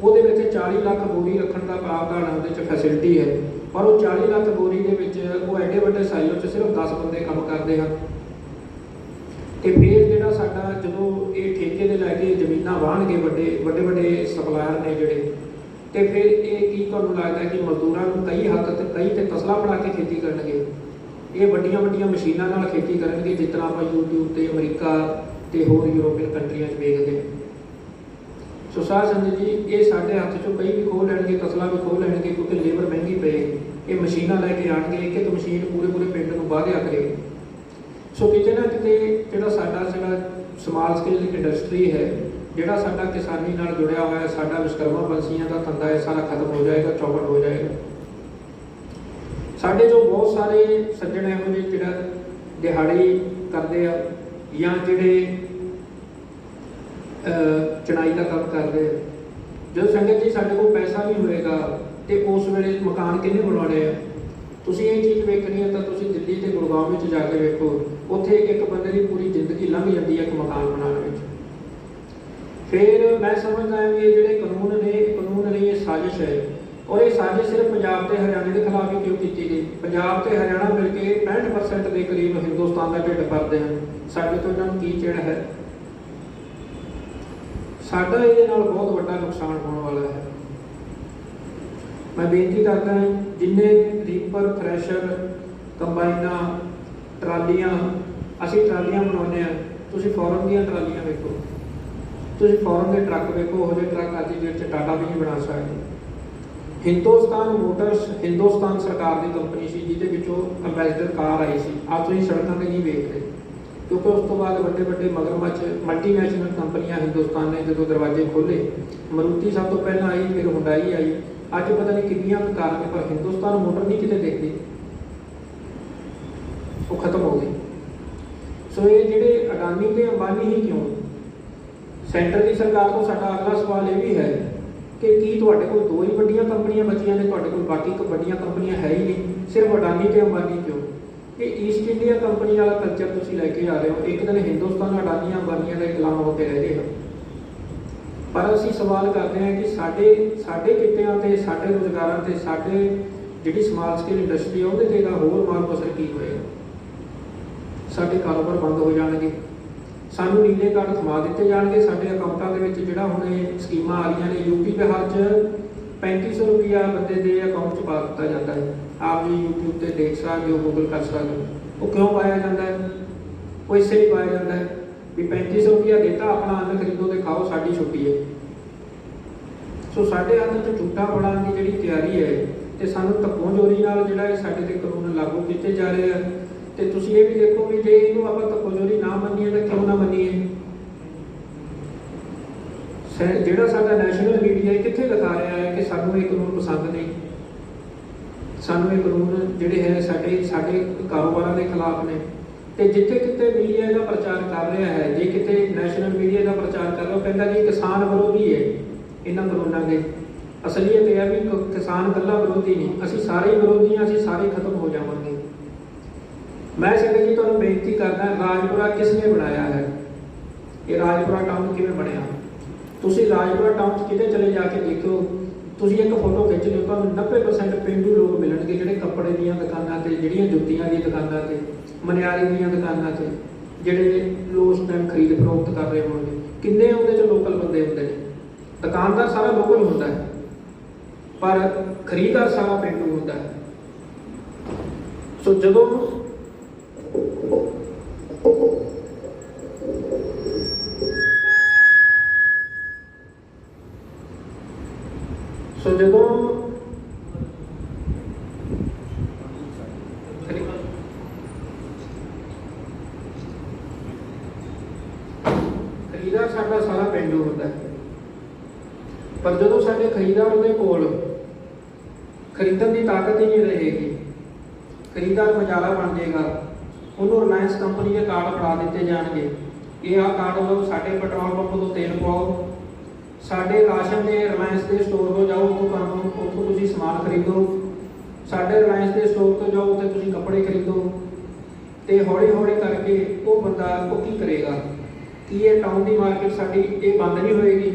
ਉਹਦੇ ਵਿੱਚ 40 ਲੱਖ ਬੋਰੀ ਰੱਖਣ ਦਾ ਪ੍ਰਾਵਧਾਨ ਹੈ, ਉਹਦੇ 'ਚ ਫੈਸਿਲਿਟੀ ਹੈ। ਪਰ ਉਹ 40 ਲੱਖ ਬੋਰੀ ਦੇ ਵਿੱਚ ਉਹ ਐਡੇ ਵੱਡੇ ਸਾਈਲੋ 'ਚ ਸਿਰਫ 10 ਬੰਦੇ ਕੰਮ ਕਰਦੇ ਹਨ। ਤੇ ਫਿਰ ਜਿਹੜਾ ਸਾਡਾ ਜਦੋਂ ਇਹ ਠੇਕੇ ਦੇ ਲੈ ਕੇ ਜ਼ਮੀਨਾਂ ਵਾਹਣਗੇ ਵੱਡੇ ਸਪਲਾਇਰ ਨੇ ਜਿਹੜੇ, ਤੇ ਫਿਰ ਇਹ ਕੀ ਤੁਹਾਨੂੰ ਲੱਗਦਾ ਕਿ ਮਜ਼ਦੂਰਾਂ ਨੂੰ ਕਈ ਤੇ ਤਸਲਾ ਬਣਾ ਕੇ ਖੇਤੀ ਕਰਨਗੇ? ਇਹ ਵੱਡੀਆਂ ਮਸ਼ੀਨਾਂ ਨਾਲ ਖੇਤੀ ਕਰਨਗੇ, ਜਿਸ ਤਰ੍ਹਾਂ ਆਪਾਂ YouTube ਤੇ ਅਮਰੀਕਾ ਤੇ ਹੋਰ ਯੂਰੋਪੀਅਨ ਕੰਟਰੀਆਂ 'ਚ ਵੇਖਦੇ ਹਾਂ। ਸੋ ਸਾਧ ਸੰਗਤ ਜੀ, ਇਹ ਸਾਡੇ ਹੱਥ 'ਚੋਂ ਕਈ ਵੀ ਖੋਹ ਲੈਣਗੇ, ਤਸਲਾ ਵੀ ਖੋਹ ਲੈਣਗੇ, ਕਿਉਂਕਿ ਲੇਬਰ ਮਹਿੰਗੀ ਪਏਗੀ। ਇਹ ਮਸ਼ੀਨਾਂ ਲੈ ਕੇ ਆਉਣਗੇ, ਇੱਕ ਮਸ਼ੀਨ ਪੂਰੇ ਪਿੰਡ ਨੂੰ ਵਾਧਿਆ ਕਰੇਗੀ। ਸੋ ਕਿਤੇ ਨਾ ਕਿਤੇ ਜਿਹੜਾ ਸਮਾਲ ਸਕੇਲ ਦੀ ਇੰਡਸਟਰੀ ਹੈ, ਜਿਹੜਾ ਸਾਡਾ ਕਿਸਾਨੀ ਨਾਲ ਜੁੜਿਆ ਹੋਇਆ ਸਾਡਾ ਵਿਸ਼ਕਰਮਾ ਬੰਸੀਆਂ ਦਾ ਧੰਦਾ ਹੈ, ਸਾਰਾ ਖਤਮ ਹੋ ਜਾਏਗਾ, ਚੌਪਟ ਹੋ ਜਾਏਗਾ। ਸਾਡੇ ਜੋ ਬਹੁਤ ਸਾਰੇ ਸੱਜਣ ਇਹੋ ਜਿਹੇ ਜਿਹੜਾ ਦਿਹਾੜੀ ਕਰਦੇ ਆ ਜਾਂ ਜਿਹੜੇ ਚਣਾਈ ਦਾ ਕੰਮ ਕਰਦੇ ਆ, ਜਦੋਂ ਸੰਗਤ ਜੀ ਸਾਡੇ ਕੋਲ ਪੈਸਾ ਨਹੀਂ ਹੋਏਗਾ ਤੇ ਉਸ ਵੇਲੇ ਮਕਾਨ ਕਿਹਨੇ ਬਣਾਉਣੇ ਆ? ਤੁਸੀਂ ਇਹ ਚੀਜ਼ ਵੇਖਣੀ ਹੈ ਤਾਂ ਤੁਸੀਂ ਦਿੱਲੀ ਤੇ ਗੁੜਗਾਉਂ ਵਿੱਚ ਜਾ ਕੇ ਵੇਖੋ, ਉੱਥੇ ਇੱਕ ਬੰਦੇ ਦੀ ਪੂਰੀ ਜ਼ਿੰਦਗੀ ਲੰਘ ਜਾਂਦੀ ਹੈ ਇੱਕ ਮਕਾਨ ਬਣਾਉਣ ਵਿੱਚ। ਫਿਰ ਮੈਂ ਸਮਝਦਾ ਹਾਂ ਵੀ ਇਹ ਜਿਹੜੇ ਕਾਨੂੰਨ ਨੇ ਇਹ ਸਾਜ਼ਿਸ਼ ਹੈ, ਔਰ ਇਹ ਸਾਜ਼ਿਸ਼ ਸਿਰਫ ਪੰਜਾਬ ਤੇ ਹਰਿਆਣੇ ਦੇ ਖਿਲਾਫ ਹੀ ਕਿਉਂ ਕੀਤੀ ਗਈ? ਪੰਜਾਬ ਤੇ ਹਰਿਆਣਾ ਮਿਲ ਕੇ 65% ਦੇ ਕਰੀਬ ਹਿੰਦੁਸਤਾਨ ਦਾ ਢਿੱਡ ਭਰਦੇ ਹਨ। ਸਾਡੇ ਤੋਂ ਇਹਨਾਂ ਨੂੰ ਕੀ ਚਿੜ ਹੈ? ਸਾਡਾ ਇਹਦੇ ਨਾਲ ਬਹੁਤ ਵੱਡਾ ਨੁਕਸਾਨ ਹੋਣ ਵਾਲਾ ਹੈ। ਮੈਂ ਬੇਨਤੀ ਕਰਦਾ ਹਾਂ, ਜਿੰਨੇ ਰੀਪਰ, ਥ੍ਰੈਸ਼ਰ, ਕੰਬਾਈਨਾਂ, ਟਰਾਲੀਆਂ, ਅਸੀਂ ਟਰਾਲੀਆਂ ਬਣਾਉਂਦੇ ਹਾਂ, ਤੁਸੀਂ ਫੋਰਨ ਦੀਆਂ ਟਰਾਲੀਆਂ ਵੇਖੋ, ਤੁਸੀਂ ਫੋਰਨ ਦੇ ਟਰੱਕ ਵੇਖੋ, ਉਹੋ ਜਿਹੇ ਟਰੱਕ ਅੱਜ ਦੀ ਡੇਟ 'ਚ ਟਾਟਾ ਵੀ ਨਹੀਂ ਬਣਾ ਸਕਦੇ। ਹਿੰਦੁਸਤਾਨ ਮੋਟਰਸ ਹਿੰਦੁਸਤਾਨ ਸਰਕਾਰ ਦੀ ਕੰਪਨੀ ਸੀ, ਜਿਹਦੇ ਵਿੱਚੋਂ ਅੰਬੈਸਡਰ ਕਾਰ ਆਈ ਸੀ। ਅੱਜ ਤੁਸੀਂ ਸੜਕਾਂ 'ਤੇ ਨਹੀਂ ਵੇਖਦੇ, ਕਿਉਂਕਿ ਉਸ ਤੋਂ ਬਾਅਦ ਵੱਡੇ ਮਗਰਮੱਛ ਮਲਟੀਨੈਸ਼ਨਲ ਕੰਪਨੀਆਂ ਹਿੰਦੁਸਤਾਨ ਨੇ ਜਦੋਂ ਦਰਵਾਜ਼ੇ ਖੋਲ੍ਹੇ, ਮਰੂਤੀ ਸਭ ਤੋਂ ਪਹਿਲਾਂ ਆਈ, ਫਿਰ ਹੁੰਡਾਈ ਆਈ। ਅੱਜ ਪਤਾ ਨਹੀਂ ਕਿੰਨੀਆਂ ਕਾਰਾਂ ਨੇ, ਪਰ ਹਿੰਦੁਸਤਾਨ ਮੋਟਰ ਨਹੀਂ ਕਿਤੇ ਦੇਖਦੀ, ਉਹ ਖਤਮ ਹੋ ਗਈ। ਸੋ ਇਹ ਜਿਹੜੇ ਅਡਾਨੀ ਤੇ ਅੰਬਾਨੀ ਹੀ ਕਿਉਂ? ਸੈਂਟਰ ਦੀ ਸਰਕਾਰ ਤੋਂ ਸਾਡਾ ਅਗਲਾ ਸਵਾਲ ਇਹ ਵੀ ਹੈ ਕਿ ਕੀ ਤੁਹਾਡੇ ਕੋਲ ਦੋ ਹੀ ਵੱਡੀਆਂ ਕੰਪਨੀਆਂ ਬਚੀਆਂ ਨੇ? ਤੁਹਾਡੇ ਕੋਲ ਬਾਕੀ ਵੱਡੀਆਂ ਕੰਪਨੀਆਂ ਹੈ ਹੀ ਨਹੀਂ, ਸਿਰਫ ਅਡਾਨੀ ਤੇ ਅੰਬਾਨੀ ਕਿਉਂ? ਇਹ ਈਸਟ ਇੰਡੀਆ ਕੰਪਨੀ ਵਾਲਾ ਕਲਚਰ ਤੁਸੀਂ ਲੈ ਕੇ ਆ ਰਹੇ ਹੋ। ਇੱਕ ਦਿਨ ਹਿੰਦੁਸਤਾਨ ਅਡਾਨੀਆਂ ਅੰਬਾਨੀਆਂ ਦਾ ਗੁਲਾਮ ਹੋ ਕੇ ਰਹਿ ਜਾਏਗਾ। ਪਰ ਅਸੀਂ ਸਵਾਲ ਕਰਦੇ ਹਾਂ ਕਿ ਸਾਡੇ ਕਿੱਤਿਆਂ ਤੇ, ਸਾਡੇ ਰੁਜ਼ਗਾਰਾਂ ਤੇ, ਸਾਡੇ ਜਿਹੜੀ ਸਮਾਲ ਸਕੇਲ ਇੰਡਸਟਰੀ ਉਹਦੇ ਤੇ ਇਹਦਾ ਹੋਰ ਮਾਰੂ ਅਸਰ ਕੀ ਹੋਏਗਾ? ਸਾਡੇ ਕਾਰੋਬਾਰ ਬੰਦ ਹੋ ਜਾਣਗੇ, ਸਾਨੂੰ ਨੀਲੇ ਕਾਰਡ ਥਮਾ ਦਿੱਤੇ ਜਾਣਗੇ। ਸਾਡੇ ਅਕਾਊਂਟਾਂ ਦੇ ਵਿੱਚ ਜਿਹੜਾ ਹੁਣ ਇਹ ਸਕੀਮਾਂ ਆ ਰਹੀਆਂ ਨੇ, ਯੂਪੀ ਬਿਹਾਰ 'ਚ 3500 ਰੁਪਇਆ ਬੰਦੇ ਦੇ ਅਕਾਊਂਟ 'ਚ ਪਾ ਦਿੱਤਾ ਜਾਂਦਾ ਹੈ। ਆਪ ਜੀ YouTube ਤੇ ਦੇਖ ਸਕਦੇ ਹੋ, ਗੂਗਲ ਕਰ ਸਕਦੇ ਹੋ। ਉਹ ਕਿਉਂ ਪਾਇਆ ਜਾਂਦਾ ਹੈ? ਉਹ ਇਸੇ ਲਈ ਪਾਇਆ ਜਾਂਦਾ ਹੈ ਵੀ 3500 रुपया देता अपना अन्न खरीदो तो खाओ साड़ी छुट्टी है। सो साढ़े हत्थ च झूठा बनाने की जिहड़ी तैयारी है तो सानू धक्कों चोरी नाल जिहड़ा साडे ते कानून लागू किए जा रहे हैं। तो तुसीं ये भी देखो भी जे इहनूं आपां धक्कों चोरी ना मन्नीए तो क्यों ना मन्नीए। जिहड़ा साडा नैशनल मीडिया कित्थे दिखा रहा है कि सानू ये कानून पसंद नहीं, सानू ये कानून जिहड़े है साडे साडे कारोबारां दे खिलाफ ने। तो जिथे किते मीडिया का प्रचार कर रहा है, जे किते नैशनल मीडिया का प्रचार कर रहा है, कहता जी किसान विरोधी है इन्हां कानूनां दे। असलीयत यह है भी किसान कल्ला विरोधी नहीं, असीं सारे विरोधी हाँ, असीं सारे खत्म हो जावांगे। मैं संगत जी तुहानूं बेनती करदा, राजपुरा किसने बनाया है? ये राजपुरा टाउन किवें बनिया? तुसीं राजपुरा टाउन च किते चले जाके देखो, तुसीं एक फोटो खिंच लिओ, तुहानूं 90% पेंडू लोग मिलणगे जिहड़े कपड़े दीयां दुकानां ते, जिहड़ियां जुत्तियां दी दुकानां ते, मनियारी दीयां दुकानां ते जिहड़े लोग उस टाइम खरीद फरोख्त कर रहे होणगे। किन्ने उहदे च लोकल बंदे हुंदे ने? दुकानदार सारा लोकल हुंदा है पर खरीदार सारा पेंडू हुंदा है। सो जदों खरीदार साडा सारा पेंडू होता है, पर जो साडे खरीदार उहदे कोल खरीदण की ताकत ही नहीं रहेगी, खरीदार मजाला बन जाएगा, उन्होंने रिलायंस कंपनी के कार्ड फड़ा दिते जाएंगे, ये आ कार्ड लो, साडे पेट्रोल पंप तो तेल पाओ, साडे राशन के रिलायंस के स्टोर तो जाओ, उत्थों तुसीं समान खरीदो, साडे रिलायंस के स्टोर तो जाओ तो तुसीं कपड़े खरीदो। तो हौली हौली करके वो बंदा वो की करेगा कि ये टाउन की मार्केट साडी ये बंद नहीं होएगी।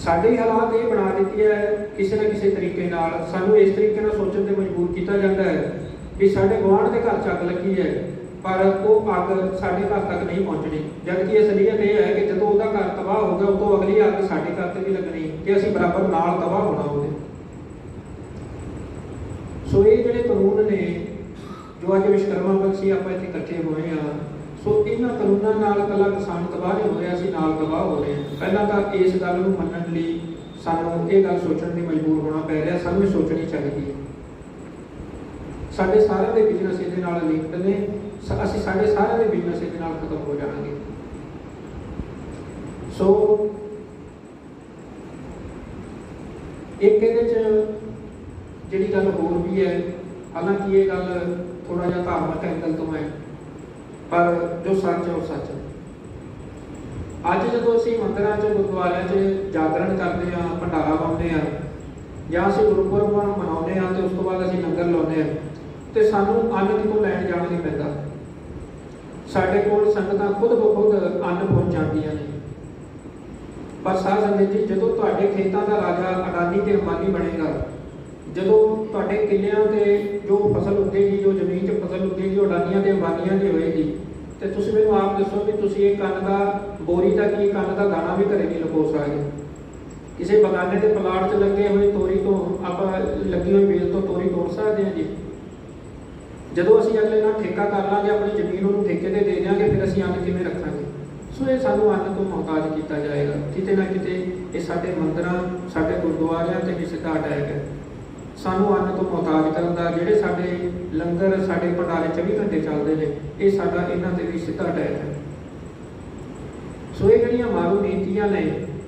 साडे हालात ये बना देती है किसी न किसी तरीके नाल, सानू इस तरीके नाल सोचण ते मजबूर किया जाता है कि साडे गुआढ़ के घर च अग लगी है पर वो अग साडे घर तक नहीं पहुँचनी, जबकि असलीयत यह है कि जो उसका घर तबाह हो गया उतो अगली अग साडे घर ते भी लगनी कि असीं बराबर नाल तबाह होना होवे। सो ये जिहड़े कानून ने जो अज विश्वकर्मा बख्शी आपां इत्थे इकट्ठे होए हैं, सो इन्हां कानूनां नाल कल्ला किसान तबाह नहीं हो रहा, असीं नाल तबाह हो रहे हैं। पहलां तां इस गल नूं मन्नण लई सानूं ये गल सोचण लई मजबूर होना पै रिहा, सानूं सोचनी चाहिदी है। साडे सारिਆਂ ਦੇ बिजनेस ਇਹਦੇ ਨਾਲ ਲਿੰਕਡ ਨੇ, ਅਸੀਂ ਸਾਡੇ ਸਾਰਿਆਂ ਦੇ ਬਿਜ਼ਨਸ ਇਹਦੇ ਨਾਲ ਖਤਮ ਹੋ ਜਾਣਗੇ। ਸੋ ਇੱਕ ਇਹਦੇ ਚ ਜਿਹੜੀ ਗੱਲ ਹੋਰ ਵੀ ਹੈ, ਹਾਲਾਂਕਿ ਇਹ ਗੱਲ ਥੋੜਾ ਜਿਹਾ ਧਾਰਮਿਕ ਐਂਗਲ ਤੋਂ ਹੈ ਪਰ ਜੋ ਸੱਚ ਹੈ ਉਹ ਸੱਚ ਹੈ। ਅੱਜ ਜਦੋਂ ਅਸੀਂ ਮੰਦਿਰਾਂ 'ਚ ਗੁਰਦੁਆਰਿਆਂ 'ਚ ਜਾਗਰਣ ਕਰਦੇ ਹਾਂ, ਭੰਡਾਰਾ ਪਾਉਂਦੇ ਹਾਂ ਜਾਂ ਅਸੀਂ ਗੁਰਪੁਰਬ ਮਨਾਉਂਦੇ ਹਾਂ ਤੇ ਉਸ ਤੋਂ ਬਾਅਦ ਅਸੀਂ ਲੰਗਰ ਲਾਉਂਦੇ ਹਾਂ ਤੇ ਸਾਨੂੰ ਅੰਨ ਕਿਤੋਂ ਲੈਣ ਜਾਣਾ ਨਹੀਂ ਪੈਂਦਾ, ਸਾਡੇ ਕੋਲ ਸੰਗਤਾਂ ਖੁਦ ਬ ਖੁਦ ਅੰਨ ਪਹੁੰਚਾਉਂਦੀਆਂ ਨੇ। ਪਰ ਸਾਧ ਸੰਗਤ ਜੀ, ਜਦੋਂ ਤੁਹਾਡੇ ਖੇਤਾਂ ਦਾ ਰਾਜਾ ਅਡਾਨੀ ਤੇ ਅੰਬਾਨੀ ਬਣੇਗਾ, ਜਦੋਂ ਤੁਹਾਡੇ ਕਿੱਲਿਆਂ ਤੇ ਜੋ ਫਸਲ ਉੱਗੇਗੀ, ਜੋ ਜ਼ਮੀਨ 'ਚ ਫਸਲ ਉੱਗੇਗੀ ਉਹ ਅਡਾਨੀਆਂ ਤੇ ਅੰਬਾਨੀਆਂ ਦੀ ਹੋਏਗੀ, ਤੇ ਤੁਸੀਂ ਮੈਨੂੰ ਆਪ ਦੱਸੋ ਵੀ ਤੁਸੀਂ ਇਹ ਕੰਨ ਦਾ ਬੋਰੀ ਦਾ ਕੀ ਕੰਨ ਦਾ ਦਾਣਾ ਵੀ ਘਰੇ ਨਹੀਂ ਲੁਕੋ ਸਕਦੇ। ਕਿਸੇ ਬਗਾਨੇ ਦੇ ਪਲਾਟ 'ਚ ਲੱਗੇ ਹੋਏ ਤੋਰੀ ਤੋਂ ਆਪਾਂ ਲੱਗੀ ਹੋਈ ਵੇਲ ਤੋਂ ਤੋਰੀ ਤੋੜ ਸਕਦੇ ਹਾਂ ਜੀ? ਜਦੋਂ ਅਸੀਂ ਅਗਲੇ ਨਾਲ ਠੇਕਾ ਕਰ ਲਾਂਗੇ, ਆਪਣੀ ਜ਼ਮੀਨ ਉਹਨੂੰ ਠੇਕੇ ਤੇ ਦੇ ਦਿਆਂਗੇ, ਫਿਰ ਅਸੀਂ ਅੰਨ ਕਿਵੇਂ ਰੱਖਾਂਗੇ? ਸੋ ਇਹ ਸਾਨੂੰ ਅੰਨ ਤੋਂ ਮੁਹਤਾਜ ਕੀਤਾ ਜਾਏਗਾ। ਕਿਤੇ ਨਾ ਕਿਤੇ ਇਹ ਸਾਡੇ ਮੰਦਿਰਾਂ, ਸਾਡੇ ਗੁਰਦੁਆਰਿਆਂ ਤੇ ਵੀ ਸਿੱਧਾ ਅਟੈਕ ਹੈ। ਸਾਨੂੰ ਅੰਨ ਤੋਂ ਮੁਹਤਾਜ ਕਰਨ ਦਾ, ਜਿਹੜੇ ਸਾਡੇ ਲੰਗਰ, ਸਾਡੇ ਭੰਡਾਰੇ 24 ਘੰਟੇ ਚੱਲਦੇ ਨੇ, ਇਹ ਸਾਡਾ ਇਹਨਾਂ ਤੇ ਵੀ ਸਿੱਧਾ ਅਟੈਕ ਹੈ। ਸੋ ਇਹ ਜਿਹੜੀਆਂ ਮਾਰੂ ਨੀਤੀਆਂ ਨੇ,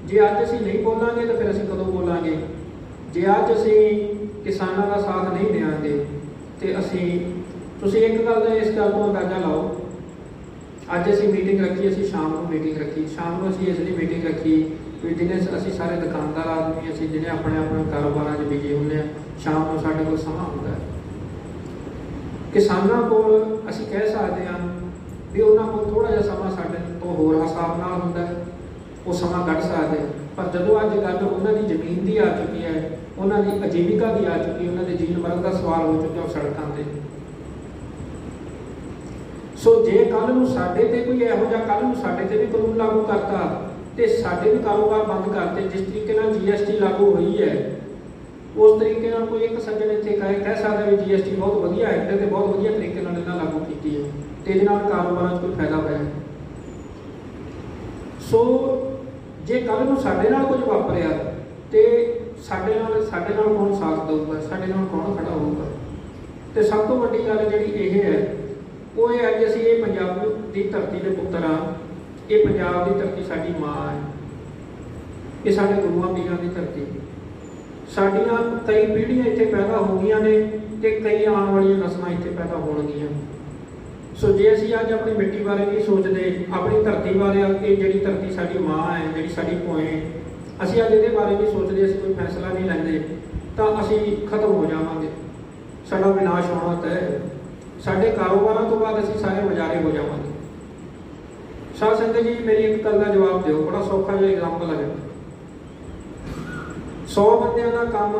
ਜੇ ਅੱਜ ਅਸੀਂ ਨਹੀਂ ਬੋਲਾਂਗੇ ਤਾਂ ਫਿਰ ਅਸੀਂ ਕਦੋਂ ਬੋਲਾਂਗੇ? ਜੇ ਅੱਜ ਅਸੀਂ ਕਿਸਾਨਾਂ ਦਾ ਸਾਥ ਨਹੀਂ ਦੇਵਾਂਗੇ ਤੇ ਤੁਸੀਂ ਇੱਕ ਗੱਲ ਦਾ ਇਸ ਗੱਲ ਤੋਂ ਅੰਦਾਜ਼ਾ ਲਾਓ, ਅੱਜ ਅਸੀਂ ਮੀਟਿੰਗ ਰੱਖੀ, ਅਸੀਂ ਸ਼ਾਮ ਨੂੰ ਮੀਟਿੰਗ ਰੱਖੀ, ਸ਼ਾਮ ਨੂੰ ਅਸੀਂ ਇਸ ਲਈ ਮੀਟਿੰਗ ਰੱਖੀ ਵੀ ਦਿਨੇ ਅਸੀਂ ਸਾਰੇ ਦੁਕਾਨਦਾਰ ਆਦਮੀ, ਅਸੀਂ ਜਿਹਨੇ ਆਪਣੇ ਕਾਰੋਬਾਰਾਂ 'ਚ ਬਿਜੀ ਹੁੰਦੇ ਹਾਂ, ਸ਼ਾਮ ਨੂੰ ਸਾਡੇ ਕੋਲ ਸਮਾਂ ਹੁੰਦਾ ਹੈ। ਕਿਸਾਨਾਂ ਕੋਲ ਅਸੀਂ ਕਹਿ ਸਕਦੇ ਹਾਂ ਵੀ ਉਹਨਾਂ ਕੋਲ ਥੋੜ੍ਹਾ ਜਿਹਾ ਸਮਾਂ ਸਾਡੇ ਤੋਂ ਹੋਰ ਹਿਸਾਬ ਨਾਲ ਹੁੰਦਾ ਹੈ, ਉਹ ਸਮਾਂ ਕੱਢ ਸਕਦੇ, ਪਰ ਜਦੋਂ ਅੱਜ ਗੱਲ ਉਹਨਾਂ ਦੀ ਜ਼ਮੀਨ ਦੀ ਆ ਚੁੱਕੀ ਹੈ, ਉਹਨਾਂ ਦੀ ਆਜੀਵਿਕਾ ਦੀ ਆ ਚੁੱਕੀ, ਉਹਨਾਂ ਦੇ ਜੀਵਨ ਮਰਨ ਦਾ ਸਵਾਲ ਹੋ ਚੁੱਕਿਆ ਉਹ ਸੜਕਾਂ 'ਤੇ। ਸੋ ਜੇ ਕੱਲ੍ਹ ਨੂੰ ਸਾਡੇ ਤੇ ਕੋਈ ਇਹੋ ਜਿਹਾ ਕੱਲ੍ਹ ਨੂੰ ਸਾਡੇ ਤੇ ਵੀ ਕਾਨੂੰਨ ਲਾਗੂ ਕਰਤਾ ਤੇ ਸਾਡੇ ਵੀ ਕਾਰੋਬਾਰ ਬੰਦ ਕਰਤੇ, ਜਿਸ ਤਰੀਕੇ ਨਾਲ GST ਲਾਗੂ ਹੋਈ ਹੈ, ਉਸ ਤਰੀਕੇ ਨਾਲ ਕੋਈ ਇੱਕ ਸੱਜਣ ਇੱਥੇ ਕਹਿ ਸਕਦਾ ਵੀ GST ਬਹੁਤ ਵਧੀਆ ਐਕਟ ਹੈ ਤੇ ਬਹੁਤ ਵਧੀਆ ਤਰੀਕੇ ਨਾਲ ਇਹਨਾਂ ਲਾਗੂ ਕੀਤੀ ਹੈ। ਤੇ ਇਹਦੇ ਨਾਲ ਕਾਰੋਬਾਰਾਂ 'ਚ ਕੋਈ ਫਾਇਦਾ ਹੋਇਆ। ਸੋ ਜੇ ਕੱਲ੍ਹ ਨੂੰ ਸਾਡੇ ਨਾਲ ਕੁਝ ਵਾਪਰਿਆ ਤੇ ਸਾਡੇ ਨਾਲ ਕੌਣ ਸਾਥ ਦੇਊਗਾ, ਸਾਡੇ ਨਾਲ ਕੌਣ ਖੜਾ ਹੋਊਗਾ। ਤੇ ਸਭ ਤੋਂ ਵੱਡੀ ਗੱਲ ਜਿਹੜੀ ਇਹ ਹੈ ਉਹ ਇਹ ਹੈ ਕਿ ਅਸੀਂ ਇਹ ਪੰਜਾਬ ਦੀ ਧਰਤੀ ਦੇ ਪੁੱਤਰ ਹਾਂ। ਇਹ ਪੰਜਾਬ ਦੀ ਧਰਤੀ ਸਾਡੀ ਮਾਂ ਹੈ, ਇਹ ਸਾਡੇ ਗੁਰੂਆਂ ਪੀਰਾਂ ਦੀ ਧਰਤੀ। ਸਾਡੀਆਂ ਕਈ ਪੀੜ੍ਹੀਆਂ ਇੱਥੇ ਪੈਦਾ ਹੋ ਗਈਆਂ ਨੇ ਤੇ ਕਈ ਆਉਣ ਵਾਲੀਆਂ ਨਸਲਾਂ ਇੱਥੇ ਪੈਦਾ ਹੋਣਗੀਆਂ। ਸੋ ਜੇ ਅਸੀਂ ਅੱਜ ਆਪਣੀ ਮਿੱਟੀ ਬਾਰੇ ਨਹੀਂ ਸੋਚਦੇ, ਆਪਣੀ ਧਰਤੀ ਬਾਰੇ, ਕਿ ਜਿਹੜੀ ਧਰਤੀ ਸਾਡੀ ਮਾਂ ਹੈ, ਜਿਹੜੀ ਸਾਡੀ ਭੋਏ, ਅਸੀਂ ਅੱਜ ਇਹਦੇ ਬਾਰੇ ਨਹੀਂ ਸੋਚਦੇ, ਅਸੀਂ ਕੋਈ ਫੈਸਲਾ ਨਹੀਂ ਲੈਂਦੇ, ਤਾਂ ਅਸੀਂ ਖਤਮ ਹੋ ਜਾਵਾਂਗੇ। ਸਾਡਾ ਵਿਨਾਸ਼ ਹੋਣਾ ਤੈਅ ਹੈ। ਸਾਡੇ ਕਾਰੋਬਾਰਾਂ ਤੋਂ ਬਾਅਦ ਅਸੀਂ ਸਾਰੇ ਮਜ਼ਾਰੇ ਹੋ ਜਾਵਾਂਗੇ। ਸਾਧ ਸੰਗਤ ਜੀ, ਮੇਰੀ ਇੱਕ ਗੱਲ ਦਾ ਜਵਾਬ ਦਿਓ, ਬੜਾ ਸੌਖਾ ਜਿਹਾ ਐਗਜ਼ਾਮਪਲ ਹੈ। 100 ਬੰਦਿਆਂ ਦਾ ਕੰਮ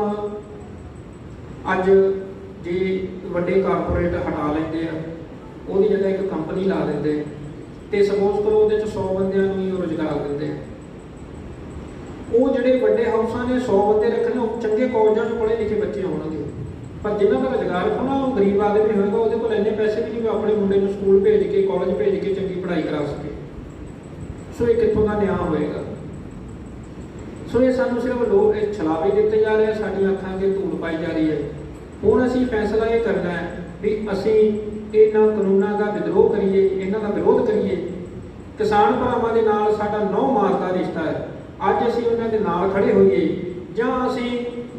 ਅੱਜ ਜੇ ਵੱਡੇ ਕਾਰਪੋਰੇਟ ਹਟਾ ਲੈਂਦੇ ਆ, ਉਹਦੀ ਜਗ੍ਹਾ ਇੱਕ ਕੰਪਨੀ ਲਾ ਦਿੰਦੇ ਤੇ ਸਪੋਜ਼ ਕਰੋ ਉਹਦੇ 'ਚ 100 ਬੰਦਿਆਂ ਨੂੰ ਹੀ ਰੁਜ਼ਗਾਰ ਦਿੰਦੇ। ਉਹ ਜਿਹੜੇ ਵੱਡੇ ਹਾਊਸਾਂ ਨੇ 100 ਬੰਦੇ ਰੱਖਣੇ, ਉਹ ਚੰਗੇ ਕਾਲਜਾਂ 'ਚ ਪੜ੍ਹੇ ਲਿਖੇ ਬੱਚੇ ਹੋਣਗੇ, ਪਰ ਜਿਨ੍ਹਾਂ ਦਾ ਰੁਜ਼ਗਾਰ ਹੋਣਾ ਉਹ ਗਰੀਬ ਆਦਮੀ ਹੋਏਗਾ। ਉਹਦੇ ਕੋਲ ਇੰਨੇ ਪੈਸੇ ਵੀ ਨਹੀਂ ਕਿ ਆਪਣੇ ਮੁੰਡੇ ਨੂੰ ਸਕੂਲ ਭੇਜ ਕੇ, ਕਾਲਜ ਭੇਜ ਕੇ ਚੰਗੀ ਪੜ੍ਹਾਈ ਕਰਾ ਸਕੇ। ਸੋ ਇਹ ਕਿੱਥੋਂ ਦਾ ਨਿਆਂ ਹੋਏਗਾ। ਸੋ ਇਹ ਸਾਨੂੰ ਸਿਰਫ ਲੋਕ ਇਹ ਛਲਾਵੇ ਦਿੱਤੇ ਜਾ ਰਹੇ, ਸਾਡੀਆਂ ਅੱਖਾਂ ਅੱਗੇ ਧੂੜ ਪਾਈ ਜਾ ਰਹੀ ਹੈ। ਹੁਣ ਅਸੀਂ ਫੈਸਲਾ ਇਹ ਕਰਨਾ ਹੈ ਵੀ ਅਸੀਂ ਇਹਨਾਂ ਕਾਨੂੰਨਾਂ ਦਾ ਵਿਦਰੋਹ ਕਰੀਏ, ਇਹਨਾਂ ਦਾ ਵਿਰੋਧ ਕਰੀਏ। ਕਿਸਾਨ ਭਰਾਵਾਂ ਦੇ ਨਾਲ ਸਾਡਾ 9 ਮਾਸ ਦਾ ਰਿਸ਼ਤਾ ਹੈ। ਅੱਜ ਅਸੀਂ ਉਹਨਾਂ ਦੇ ਨਾਲ ਖੜੇ ਹੋਈਏ, ਜਾਂ ਅਸੀਂ